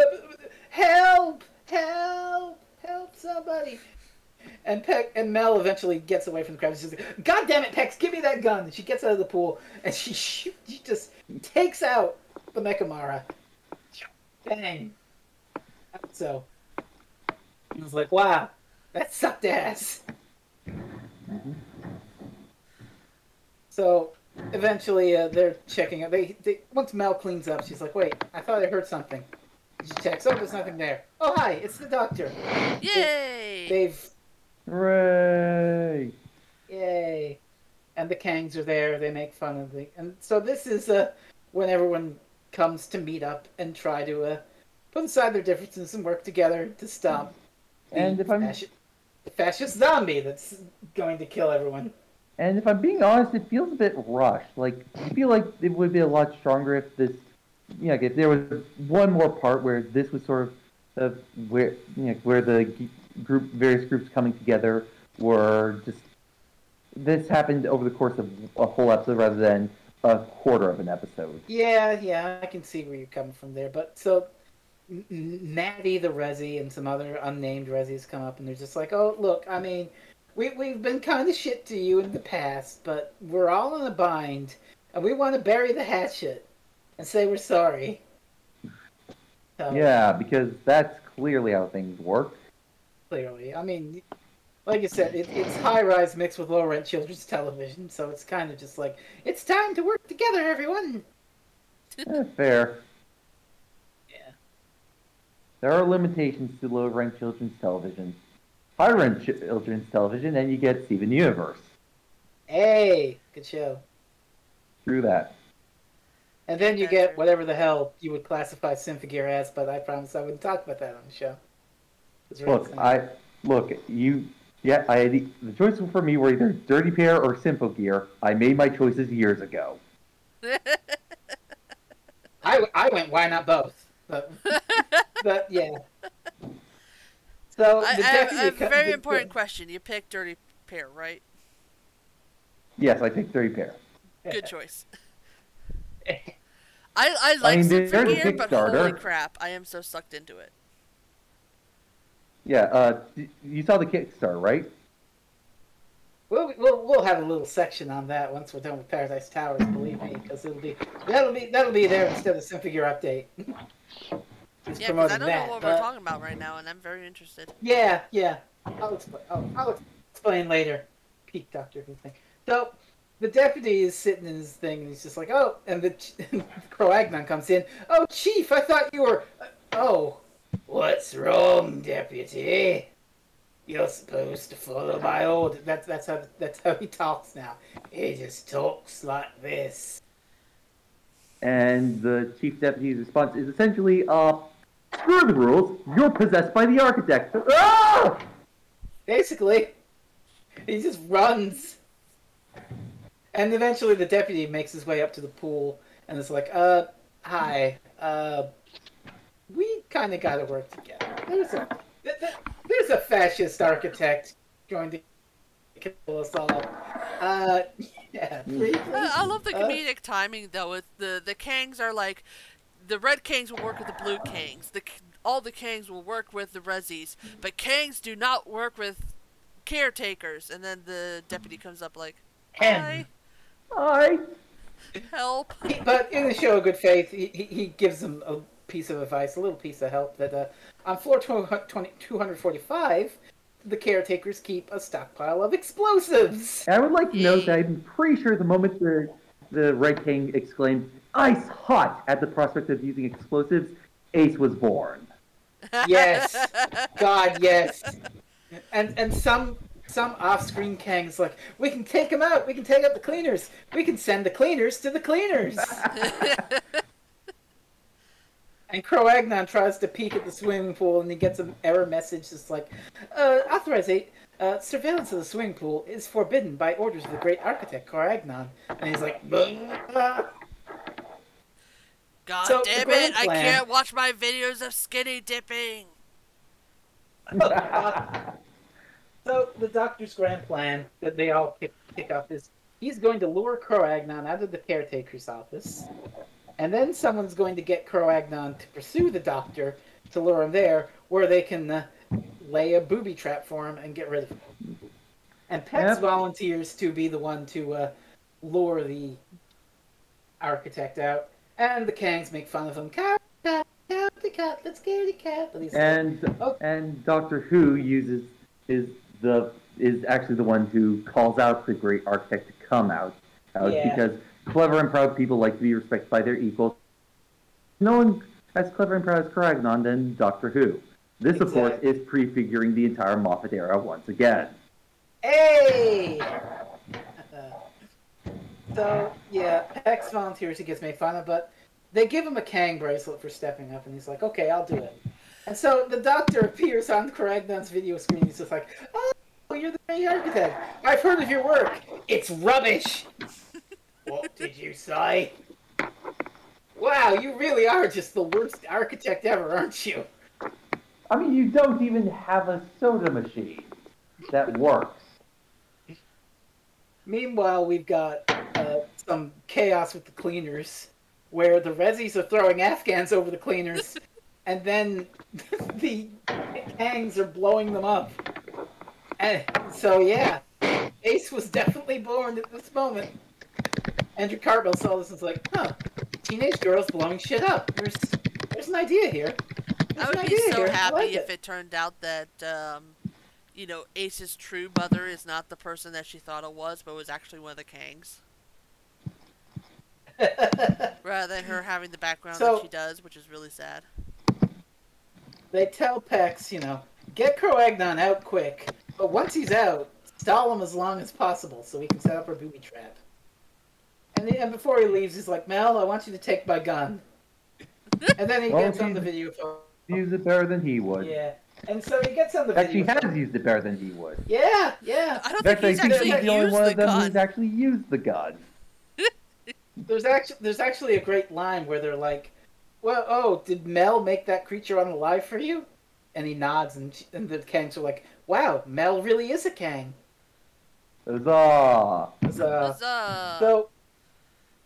help! Help! Help somebody! And Mel eventually gets away from the crowd. She's like, God damn it, Pex, give me that gun! And she gets out of the pool, and she just takes out the Mechamara. Bang! So, I was like, wow, that sucked ass. Mm-hmm. So, eventually, they're checking out. Once Mel cleans up, she's like, wait, I thought I heard something. She checks. Oh, there's nothing there. Oh, hi, it's the doctor. Yay! Hooray! Yay. And the Kangs are there. They make fun of And so this is when everyone comes to meet up and try to put aside their differences and work together to stop the fascist zombie that's going to kill everyone. And if I'm being honest, it feels a bit rushed. Like, I feel like it would be a lot stronger if this, if there was one more part where this was sort of where the various groups coming together were just. This happened over the course of a whole episode rather than a quarter of an episode. Yeah, I can see where you're coming from there. But so, Natty the Rezzie and some other unnamed Rezzies come up and they're just like, oh, look, I mean, we've been kind of shit to you in the past, but we're all in a bind, and we want to bury the hatchet and say we're sorry. So, yeah, because that's clearly how things work. Clearly. I mean, like you said, it's high-rise mixed with low-rent children's television, so it's kind of just like, it's time to work together, everyone! Fair. Yeah. There are limitations to low-rent children's television. High-rent children's television, and you get Steven Universe. Hey! Good show. Through that. And then you get whatever the hell you would classify Symphogear as, but I promise I wouldn't talk about that on the show. The choices for me were either Dirty Pair or Symphogear. I made my choices years ago. I went, why not both? But yeah. So I have a very important question. You picked Dirty Pair, right? Yes, I picked Dirty Pair. Good choice. I like Symphogear, but holy crap, I am so sucked into it. Yeah, you saw the Kickstarter, right? We'll have a little section on that once we're done with Paradise Towers. Believe me, because that'll be there instead of some figure update. Yeah, because I don't know what we're talking about right now, and I'm very interested. Yeah. I'll explain later. Peak Doctor Who thing. So the deputy is sitting in his thing, and he's just like, oh, and the Cro-Agnon comes in. Oh, Chief, I thought you were. Oh, what's wrong, deputy? You're supposed to follow my order. That's how he talks now. He just talks like this. And the chief deputy's response is essentially, screw the rules. You're possessed by the architect. Ah! Basically, he just runs. And eventually, the deputy makes his way up to the pool and is like, hi, we kind of got to work together. There's a fascist architect going to kill us all. Yeah. I love the comedic timing, though. With the Kangs are like, the red Kangs will work with the blue Kangs. All the Kangs will work with the Rezzies, but Kangs do not work with Caretakers. And then the deputy comes up like, hi. Help. But in the show of good faith, he gives them a piece of advice, a little piece of help, that on floor 245, the Caretakers keep a stockpile of explosives. I would like to note that I'm pretty sure the moment the Red King exclaimed, "Ice hot!" at the prospect of using explosives, Ace was born. Yes. God, yes. And some off-screen Kang's like, we can take them out. We can take out the cleaners. We can send the cleaners to the cleaners. And Cro-Agnon tries to peek at the swimming pool, and he gets an error message that's like, surveillance of the swimming pool is forbidden by orders of the great architect, Cro-Agnon. And he's like, God damn it, I can't watch my videos of skinny dipping. So the Doctor's grand plan that they all pick up is he's going to lure Cro-Agnon out of the Caretaker's office, and then someone's going to get Cro-Agnon to pursue the Doctor to lure him there, where they can lay a booby trap for him and get rid of him. And Pex volunteers to be the one to lure the architect out, and the Kangs make fun of him. Count the cat, let's carry the cat. And Doctor Who is actually the one who calls out the great architect to come out because clever and proud people like to be respected by their equals. No one as clever and proud as Cro-Agnon than Doctor Who. This, of course, is prefiguring the entire Moffat era once again. Hey! So, yeah, Pex volunteers, he gets made fun of, but they give him a Kang bracelet for stepping up, and he's like, okay, I'll do it. And so the Doctor appears on Cro-Agnon's video screen. He's just like, oh, you're the great architect. I've heard of your work. It's rubbish. What did you say? Wow, you really are just the worst architect ever, aren't you? I mean, you don't even have a soda machine that works. Meanwhile, we've got some chaos with the cleaners, where the Rezzies are throwing Afghans over the cleaners, and then the Kangs are blowing them up. And so, yeah, Ace was definitely born at this moment. Andrew Cartwell saw this and was like, huh, teenage girls blowing shit up. There's an idea here. I would be so happy if it turned out that, Ace's true mother is not the person that she thought it was, but was actually one of the Kangs. Rather than her having the background that she does, which is really sad. They tell Pex, get Cro-Agnon out quick, but once he's out, stall him as long as possible so we can set up our booby trap. And before he leaves, he's like, Mel, I want you to take my gun. And then he gets on the video phone. Used it better than he would. Yeah. And so he gets on the video phone. Actually has used it better than he would. Yeah. I don't think he's actually used the gun. The only one of them who's actually used the gun. There's actually a great line where they're like, well, did Mel make that creature unalive for you? And he nods, and the Kangs are like, wow, Mel really is a Kang. Huzzah! Huzzah! So,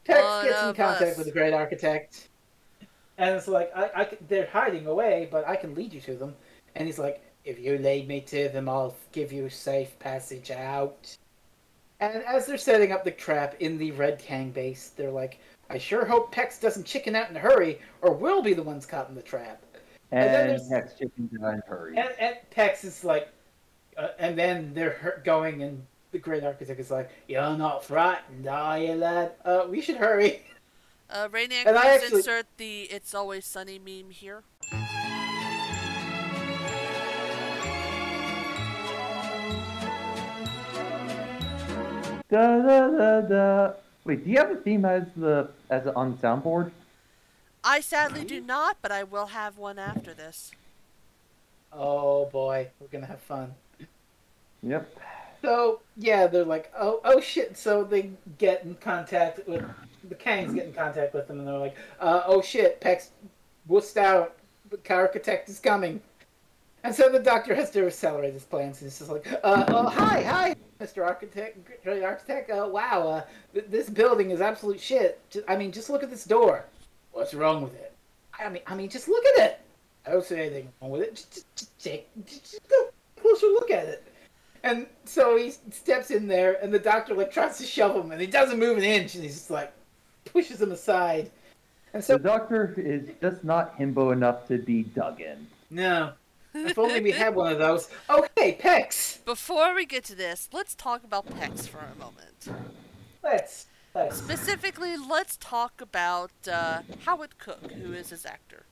Pex gets in contact with the great architect, and it's like, they're hiding away, but I can lead you to them. And he's like, if you lead me to them, I'll give you safe passage out. And as they're setting up the trap in the Red Kang base, they're like, I sure hope Pex doesn't chicken out in a hurry, or we'll be the ones caught in the trap. And Pex chickens out in a hurry. And Pex is like, and then they're going, and the Great Architect is like, you're not frightened, are you, lad? We should hurry. Rainiac, please insert the It's Always Sunny meme here. Da, da, da, da. Wait, do you have a theme on the soundboard? I sadly do not, but I will have one after this. Oh boy, we're gonna have fun. Yep. So yeah, they're like, oh shit. So they get in contact with the Kangs, get in contact with them, and they're like, oh shit, Pex wussed out. The Caretakers is coming. And so the Doctor has to accelerate his plans, and he's just like, oh, hi, Mr. Architect, Great Architect. Wow, this building is absolute shit. Just look at this door. What's wrong with it? I mean, just look at it. I don't see anything wrong with it. Just go closer look at it. And so he steps in there, and the Doctor tries to shove him, and he doesn't move an inch, and he's just pushes him aside. And so the Doctor is just not himbo enough to be dug in. No. If only we had one of those. Okay, Pex. Before we get to this, let's talk about Pex for a moment. Let's. Specifically, let's talk about Howard Cook, who is his actor.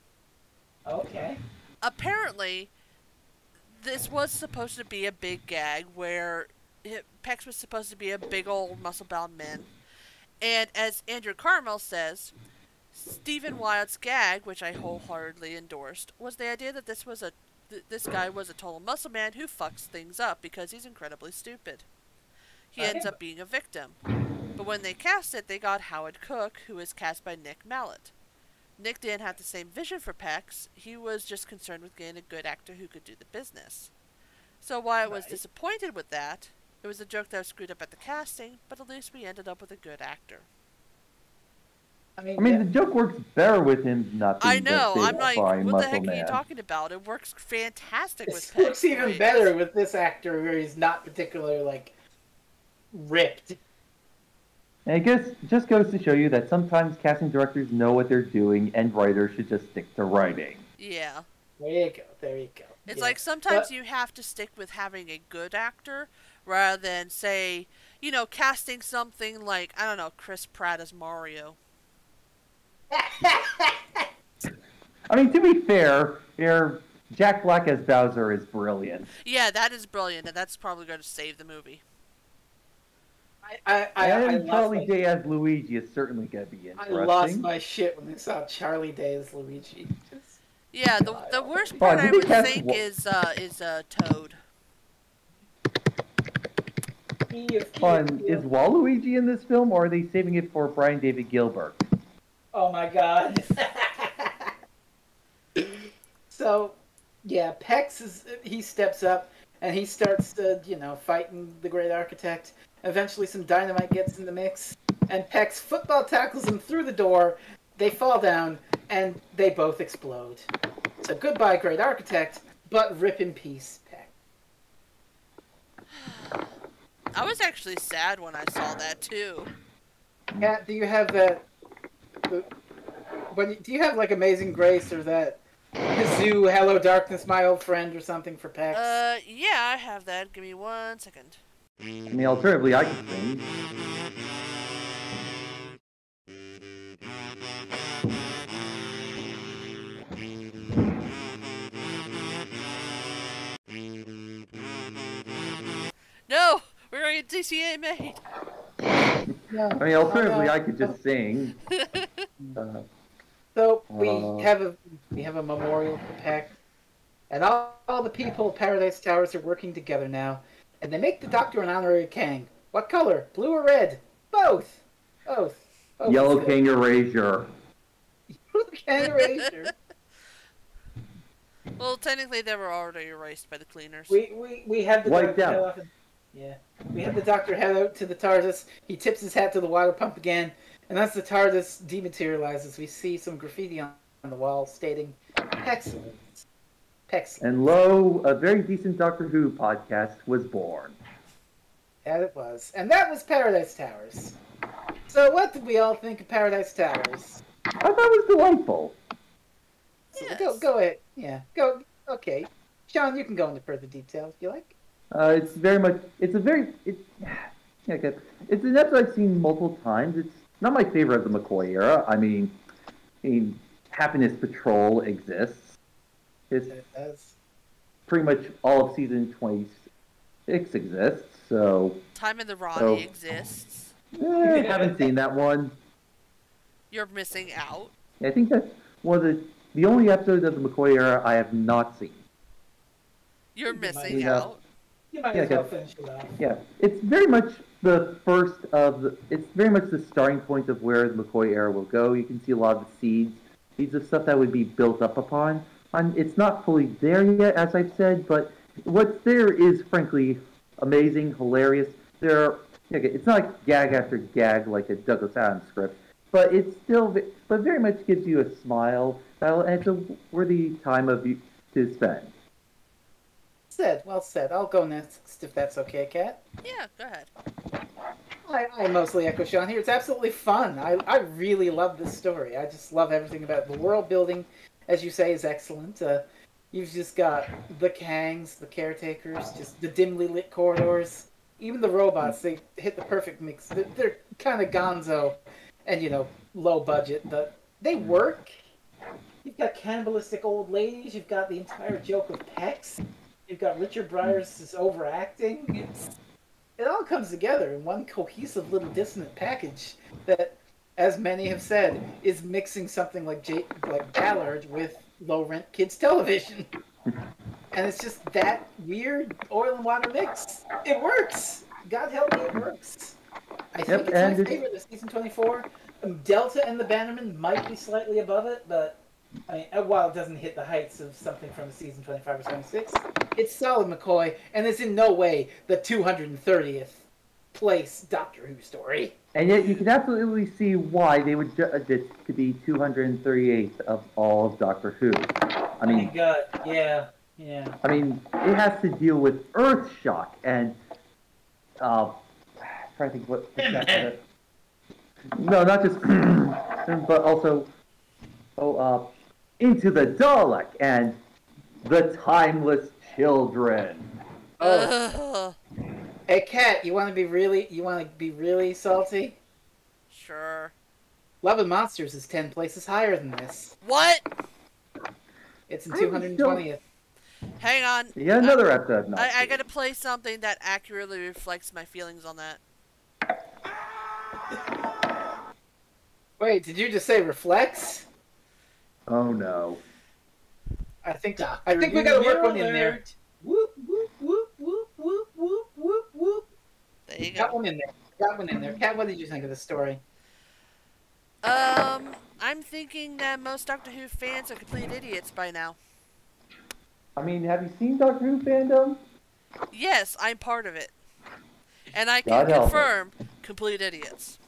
Okay. Apparently, this was supposed to be a big gag where Pex was supposed to be a big old muscle-bound man. And as Andrew Carmel says, Stephen Wild's gag, which I wholeheartedly endorsed, was the idea that this guy was a total muscle man who fucks things up because he's incredibly stupid. He ends up being a victim. But when they cast it, they got Howard Cook, who was cast by Nick Mallet. Nick didn't have the same vision for Pex. He was just concerned with getting a good actor who could do the business. So while I was disappointed with that, it was a joke that was screwed up at the casting, but at least we ended up with a good actor. I mean, the joke works better with him not being I know, I'm like, what the heck man. are you talking about? It works fantastic with Pex. It looks even better with this actor where he's not particularly, ripped. And I guess it just goes to show you that sometimes casting directors know what they're doing, and writers should just stick to writing. Yeah. There you go. It's like sometimes you have to stick with having a good actor rather than, say, casting something like, I don't know, Chris Pratt as Mario. I mean, to be fair, Jack Black as Bowser is brilliant. Yeah, that is brilliant, and that's probably going to save the movie. And Charlie Day as Luigi is certainly going to be interesting. I lost my shit when I saw Charlie Day as Luigi. Yeah, the worst part I would think is Toad. Is Waluigi in this film, or are they saving it for Brian David Gilbert? Oh my god. So, yeah, Pex he steps up and he starts fighting the Great Architect. Eventually some dynamite gets in the mix, and Pex football tackles him through the door. They fall down, and they both explode. So goodbye, Great Architect, but rip in peace, Pex. I was actually sad when I saw that, too. Yeah, do you have that... do you have, Amazing Grace or that Kazoo, Hello Darkness, My Old Friend or something for Pex? Yeah, I have that. Give me 1 second. I mean, alternatively, I could sing. No! We're going to get DCA made! No. I mean, alternatively, I could just sing. So we have a memorial for Pex, and all the people of Paradise Towers are working together now, and they make the Doctor an honorary Kang. What color? Blue or red? Both. Yellow Kang Erasure. Yellow Kang Erasure. Well, technically, they were already erased by the cleaners. We had the Wiped Doctor out. We had the Doctor head out to the TARDIS. He tips his hat to the water pump again, and as the TARDIS dematerializes, we see some graffiti on the wall stating, "Excellent. Excellent. And lo, a very decent Doctor Who podcast was born. And it was. And that was Paradise Towers. So what did we all think of Paradise Towers? I thought it was delightful. Yes. Go ahead. Yeah, go. Okay. Sean, you can go into further detail if you like. It's very much. It's an episode I've seen multiple times. It's not my favorite of the McCoy era. I mean, Happiness Patrol exists. It does. Pretty much all of season 26 exists. So Time in the Ronnie exists. Haven't seen that one. You're missing out. I think that's one of the only episodes of the McCoy era I have not seen. You're missing out. You might as well finish it off. Yeah, it's very much the first of the. It's very much the starting point of where the McCoy era will go. You can see a lot of the seeds of stuff that would be built up upon. And it's not fully there yet, as I've said, but what's there is frankly amazing, hilarious. It's not like gag after gag like a Douglas Adams script, but it's still, but very much gives you a smile, and it's a worthy time of you to spend. Well said. I'll go next if that's okay, Kat. Yeah, go ahead. I mostly echo Sean here. It's absolutely fun. I really love this story. I just love everything about it. The world building, as you say, is excellent. You've just got the Kangs, the Caretakers, just the dimly lit corridors. Even the robots, they hit the perfect mix. They're kind of gonzo and, low budget, but they work. You've got cannibalistic old ladies. You've got the entire joke of pecs. You've got Richard Briers' overacting. It all comes together in one cohesive little dissonant package that, as many have said, is mixing something like Ballard with low-rent kids' television. And it's just that weird oil and water mix. It works! God help me, it works. I think it's my favorite of season 24. Delta and the Bannerman might be slightly above it, but I mean, while it doesn't hit the heights of something from season 25 or 26, it's solid McCoy, and it's in no way the 230th place Doctor Who story. And yet you can absolutely see why they would judge it to be 238th of all of Doctor Who. I mean, my God, yeah. I mean, it has to deal with Earth shock and I'm trying to think what. No, not just, but also, Into the Dalek and The Timeless Children. Oh. Hey, Kat, you want to be really salty? Sure. Love and Monsters is 10 places higher than this. What? It's in 220th. Hang on. Yeah, another episode. I gotta play something that accurately reflects my feelings on that. Wait, did you just say reflects? Oh no. I think we gotta work one in there. Whoop whoop whoop whoop whoop whoop whoop whoop. There you go. Got one in there. Kat, what did you think of the story? I'm thinking that most Doctor Who fans are complete idiots by now. I mean, have you seen Doctor Who fandom? Yes, I'm part of it. And I can confirm complete idiots.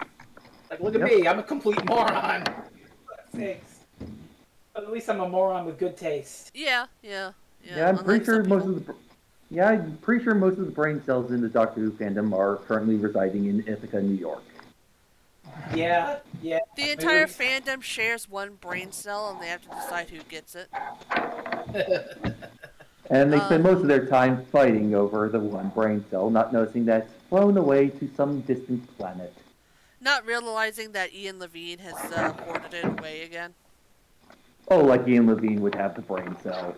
Like, look at me, I'm a complete moron. Thanks. But at least I'm a moron with good taste. Yeah. I'm pretty sure most of the brain cells in the Doctor Who fandom are currently residing in Ithaca, New York. Yeah. The entire fandom shares one brain cell, and they have to decide who gets it. And they spend most of their time fighting over the one brain cell, not noticing that it's flown away to some distant planet. Not realizing that Ian Levine has hoarded it away again. Oh, like Ian Levine would have the brain cell.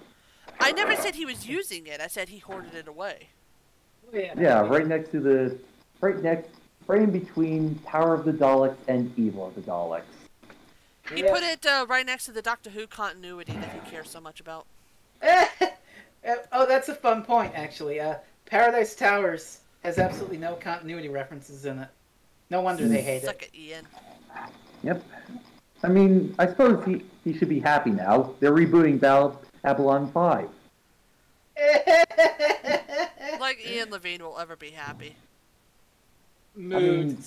I never said he was using it. I said he hoarded it away. Yeah, right in between Power of the Daleks and Evil of the Daleks. He put it right next to the Doctor Who continuity that he cares so much about. Oh, that's a fun point, actually. Paradise Towers has absolutely no continuity references in it. No wonder they hate Suck it. it, Ian. Yep. I mean, I suppose he should be happy now. They're rebooting Babylon 5. Like Ian Levine will ever be happy. Mood.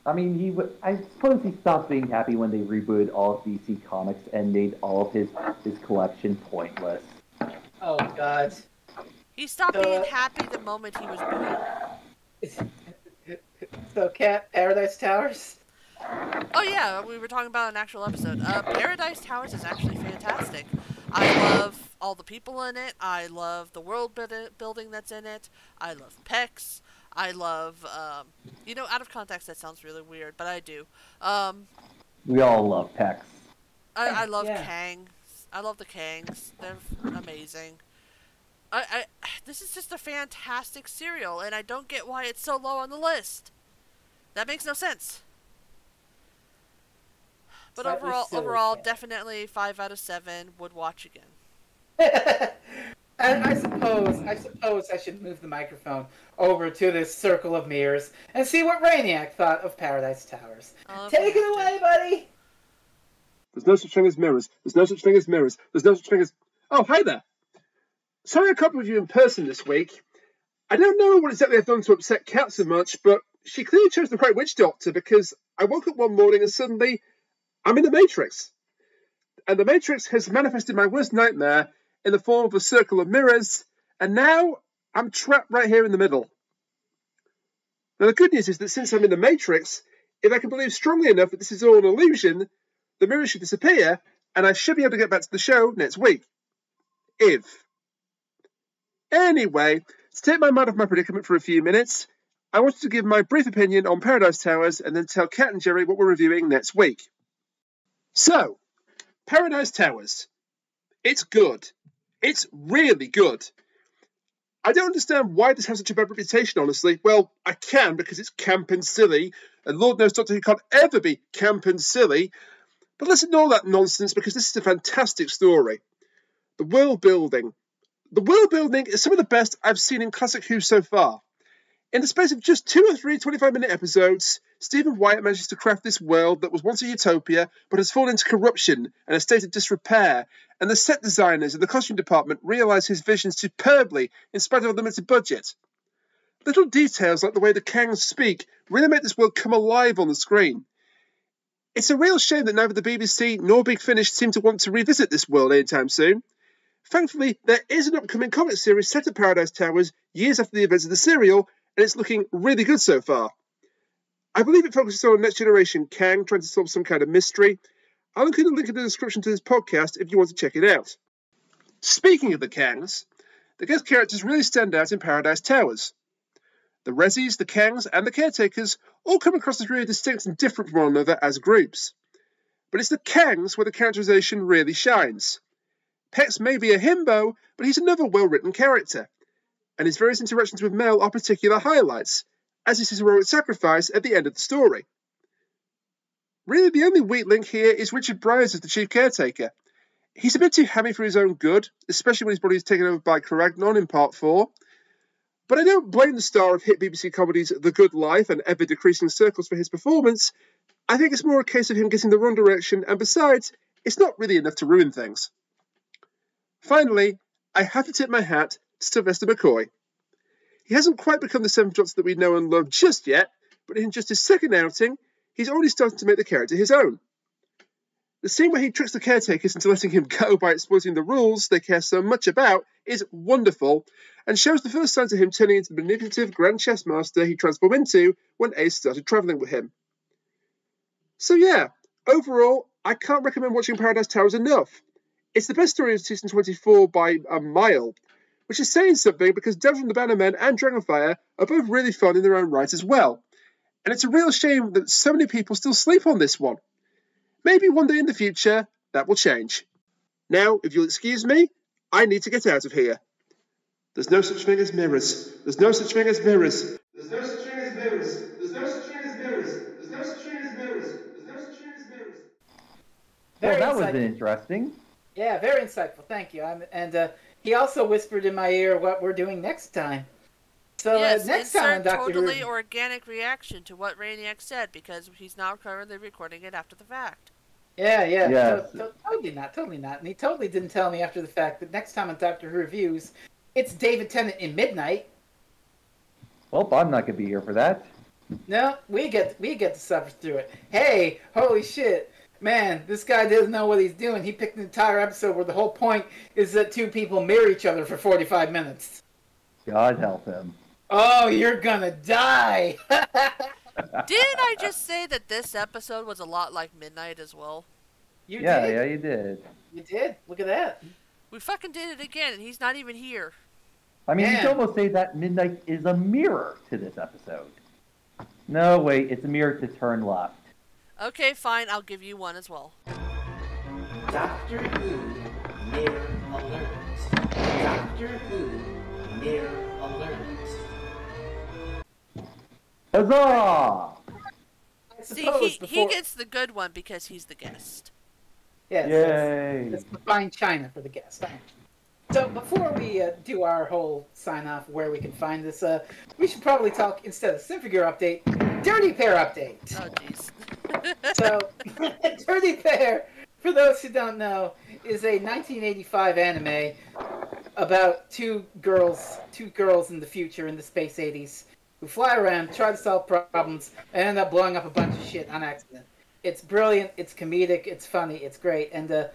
I suppose he stopped being happy when they rebooted all of DC Comics and made all of his collection pointless. Oh, God. He stopped being happy the moment he was born. So, Cat, Paradise Towers? Oh yeah, we were talking about an actual episode. Paradise Towers is actually fantastic. I love all the people in it. I love the world building that's in it. I love Pex. I love, out of context that sounds really weird, but I do. We all love Pex. I love Kangs. I love the Kangs. They're amazing. This is just a fantastic serial, and I don't get why it's so low on the list. That makes no sense. But overall, definitely 5 out of 7 would watch again. And I suppose I should move the microphone over to this circle of mirrors and see what Rainiac thought of Paradise Towers. Take it away, buddy! There's no such thing as mirrors. There's no such thing as mirrors. There's no such thing as... Oh, hi there. Sorry I can't be with you in person this week. I don't know what exactly I've done to upset Kat so much, but she clearly chose the right witch doctor because I woke up one morning and suddenly I'm in the Matrix. And the Matrix has manifested my worst nightmare in the form of a circle of mirrors, and now I'm trapped right here in the middle. Now the good news is that since I'm in the Matrix, if I can believe strongly enough that this is all an illusion, the mirrors should disappear, and I should be able to get back to the show next week. If. Anyway, to take my mind off my predicament for a few minutes, I wanted to give my brief opinion on Paradise Towers and then tell Kat and Jerry what we're reviewing next week. So, Paradise Towers. It's good. It's really good. I don't understand why this has such a bad reputation, honestly. Well, I can, because it's camp and silly, and Lord knows Doctor Who can't ever be camp and silly. But let's ignore that nonsense, because this is a fantastic story. The world building. The world building is some of the best I've seen in Classic Who so far. In the space of just 2 or 3 25-minute episodes, Stephen Wyatt manages to craft this world that was once a utopia, but has fallen into corruption and a state of disrepair, and the set designers and the costume department realise his vision superbly in spite of a limited budget. Little details like the way the Kangs speak really make this world come alive on the screen. It's a real shame that neither the BBC nor Big Finish seem to want to revisit this world anytime soon. Thankfully, there is an upcoming comic series set at Paradise Towers years after the events of the serial, and it's looking really good so far. I believe it focuses on a next generation Kang trying to solve some kind of mystery. I'll include a link in the description to this podcast if you want to check it out. Speaking of the Kangs, the guest characters really stand out in Paradise Towers. The Rezzies, the Kangs, and the Caretakers all come across as really distinct and different from one another as groups. But it's the Kangs where the characterization really shines. Pex may be a himbo, but he's another well-written character, and his various interactions with Mel are particular highlights, as is his heroic sacrifice at the end of the story. Really, the only weak link here is Richard Briers as the chief caretaker. He's a bit too hammy for his own good, especially when his body is taken over by Caragnon in Part 4. But I don't blame the star of hit BBC comedies The Good Life and ever-decreasing circles for his performance. I think it's more a case of him getting the wrong direction, and besides, it's not really enough to ruin things. Finally, I have to tip my hat to Svlvester McCoy. He hasn't quite become the Seventh Doctor that we know and love just yet, but in just his second outing, he's already starting to make the character his own. The scene where he tricks the Caretakers into letting him go by exploiting the rules they care so much about is wonderful, and shows the first signs of him turning into the manipulative Grand Chess Master he transformed into when Ace started travelling with him. So yeah, overall, I can't recommend watching Paradise Towers enough. It's the best story of season 24 by a mile, which is saying something because Devil from the Bannermen and Dragonfire are both really fun in their own right as well. And it's a real shame that so many people still sleep on this one. Maybe one day in the future, that will change. Now, if you'll excuse me, I need to get out of here. There's no such thing as mirrors. There's no such thing as mirrors. There's no such thing as mirrors. There's no such thing as mirrors. There's no such thing as mirrors. There's no such thing as mirrors. Well, that was interesting. Yeah, very insightful. Thank you. And he also whispered in my ear what we're doing next time. So yes, next time, Dr. totally organic reaction to what Rainiac said because he's now currently recording it after the fact. Yeah. Totally not. And he totally didn't tell me after the fact that next time on Doctor Who Reviews, it's David Tennant in Midnight. Well, I'm not going to be here for that. No, we get to suffer through it. Hey, holy shit. Man, this guy doesn't know what he's doing. He picked an entire episode where the whole point is that two people marry each other for 45 minutes. God help him. Oh, you're gonna die! Didn't I just say that this episode was a lot like Midnight as well? You Yeah, did. yeah, you did. You did. Look at that. We fucking did it again, and he's not even here. I mean, you Man. could almost say that Midnight is a mirror to this episode. No, wait, it's a mirror to turn left. Okay, fine, I'll give you one as well. Doctor Who, Mirror Alert. Doctor Who, Mirror Alert. Huzzah! I See, suppose he gets the good one because he's the guest. Yes, Yay! that's the fine china for the guest. So before we do our whole sign-off where we can find this, we should probably talk, instead of Synfigure update, Dirty Pair update. Oh, jeez. So, Dirty Pair, for those who don't know, is a 1985 anime about two girls in the future, in the space 80s, who fly around, try to solve problems, and end up blowing up a bunch of shit on accident. It's brilliant, it's comedic, it's funny, it's great, and a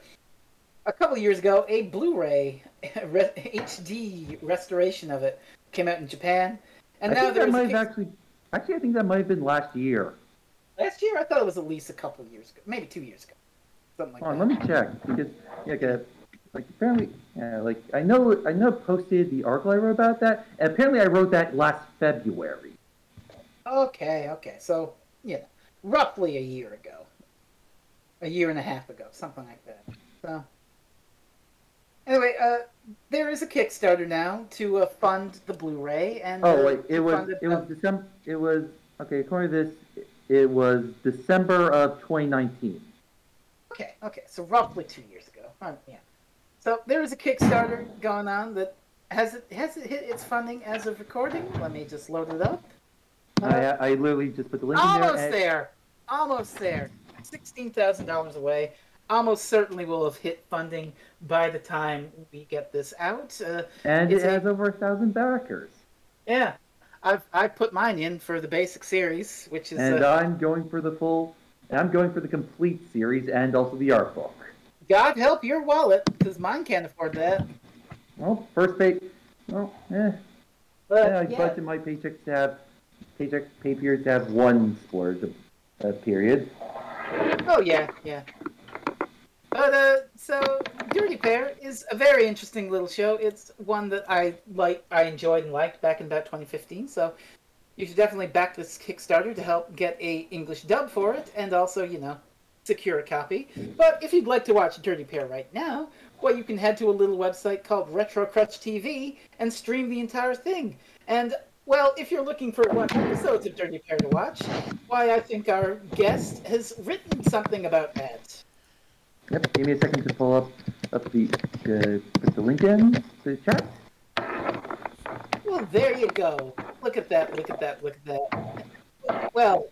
couple of years ago, a Blu-ray HD restoration of it came out in Japan, and now there's I think that might have been last year. Last year, I thought it was at least a couple of years ago, maybe 2 years ago, something like Hold that. on, let me check because apparently, I know posted the article I wrote about that, and apparently I wrote that last February. Okay, so roughly a year and a half ago, something like that. So anyway, there is a Kickstarter now to fund the Blu-ray, and it was December. It was according to this, it was December of 2019. Okay, so roughly 2 years ago. Yeah. So there is a Kickstarter going on that has it hit its funding as of recording. Let me just load it up. I literally just put the link in there. Almost there. $16,000 away. Almost certainly will have hit funding by the time we get this out. And it has over 1,000 backers. Yeah, I put mine in for the basic series, which is. And I'm going for the full. And I'm going for the complete series and also the art book. God help your wallet, because mine can't afford that. Well, first pay. Well, I budget my pay periods to have one splurge period. Oh yeah. But so Dirty Pair is a very interesting little show. It's one that I enjoyed and liked back in about 2015. So you should definitely back this Kickstarter to help get a English dub for it, and also secure a copy. But if you'd like to watch Dirty Pair right now, well, you can head to a little website called Retro Crutch TV and stream the entire thing. And well, if you're looking for what episodes of Dirty Pair to watch, why, I think our guest has written something about that. Yep, give me a second to pull up the put the link in the chat. Well, there you go. Look at that. Well,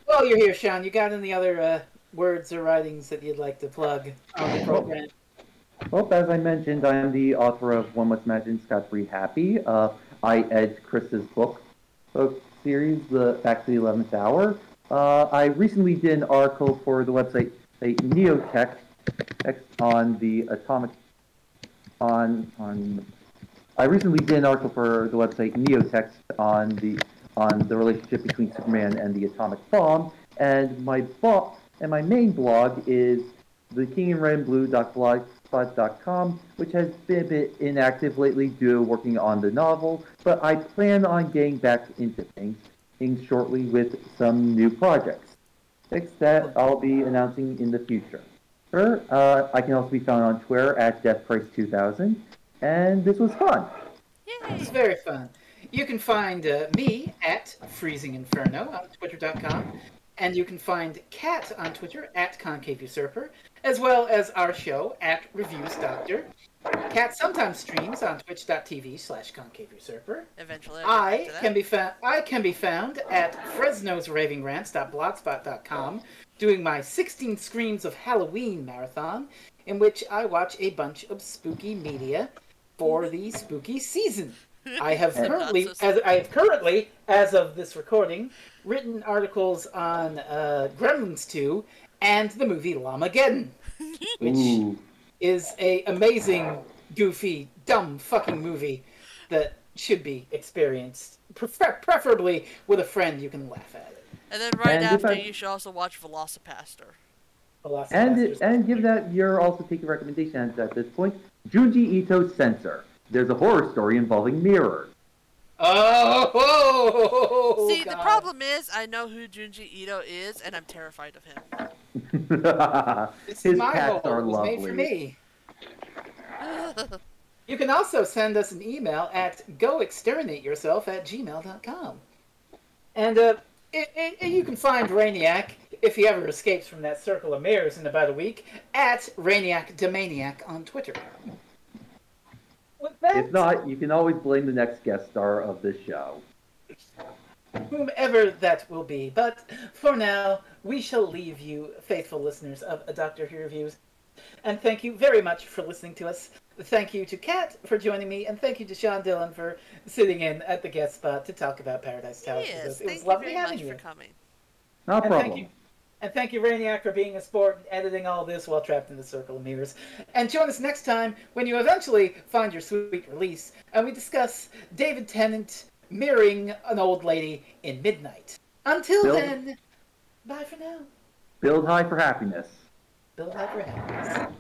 while you're here, Sean, you got any other words or writings that you'd like to plug on the program? Well, as I mentioned, I am the author of One Must Imagine Scot-Free Happy. I edit Krista's book series, Back to the 11th Hour. I recently did an article for the website Neotech on the atomic. I recently did an article for the website Neotech on the relationship between Superman and the atomic bomb, and my main blog is the kingandredandblue.blogspot.com, which has been a bit inactive lately due to working on the novel, but I plan on getting back into things shortly with some new projects. Things that I'll be announcing in the future. I can also be found on Twitter at DeathPrice2000, and this was fun. Yay! It's very fun. You can find me at FreezingInferno on Twitter.com, and you can find Kat on Twitter at ConcaveUsurper, as well as our show at ReviewsDoctor. Kat sometimes streams on twitch.tv/ConcaveUsurper. Eventually, I can be found at Fresno'sRavingrants.blogspot.com, doing my 16 Screams of Halloween marathon, in which I watch a bunch of spooky media for the spooky season. I have currently, as of this recording, written articles on Gremlins 2 and the movie Llamageddon, which is a amazing, goofy, dumb fucking movie that should be experienced, preferably with a friend you can laugh at it. And then right after, you should also watch Velocipaster. And give that your also taking recommendations at this point. Junji Ito's Censor. There's a horror story involving mirrors. Oh! See, God. the problem is, I know who Junji Ito is, and I'm terrified of him. His cats are lovely. Made for me. You can also send us an email at goexterminateyourself@gmail.com. And you can find Rainiac, if he ever escapes from that circle of mirrors in about a week, at RainiacDomaniac on Twitter. If not, you can always blame the next guest star of this show. Whomever that will be. But for now, we shall leave you, faithful listeners of A Doctor Who Reviews. And thank you very much for listening to us. Thank you to Kat for joining me, and thank you to Sean Dillon for sitting in at the guest spot to talk about Paradise Towers. Yes, it was lovely having you. For coming. No problem. Thank you, Rainiac, for being a sport and editing all this while trapped in the circle of mirrors. And join us next time when you eventually find your sweet release, and we discuss David Tennant mirroring an old lady in Midnight. Until then, bye for now. Build high for happiness. Build high for happiness.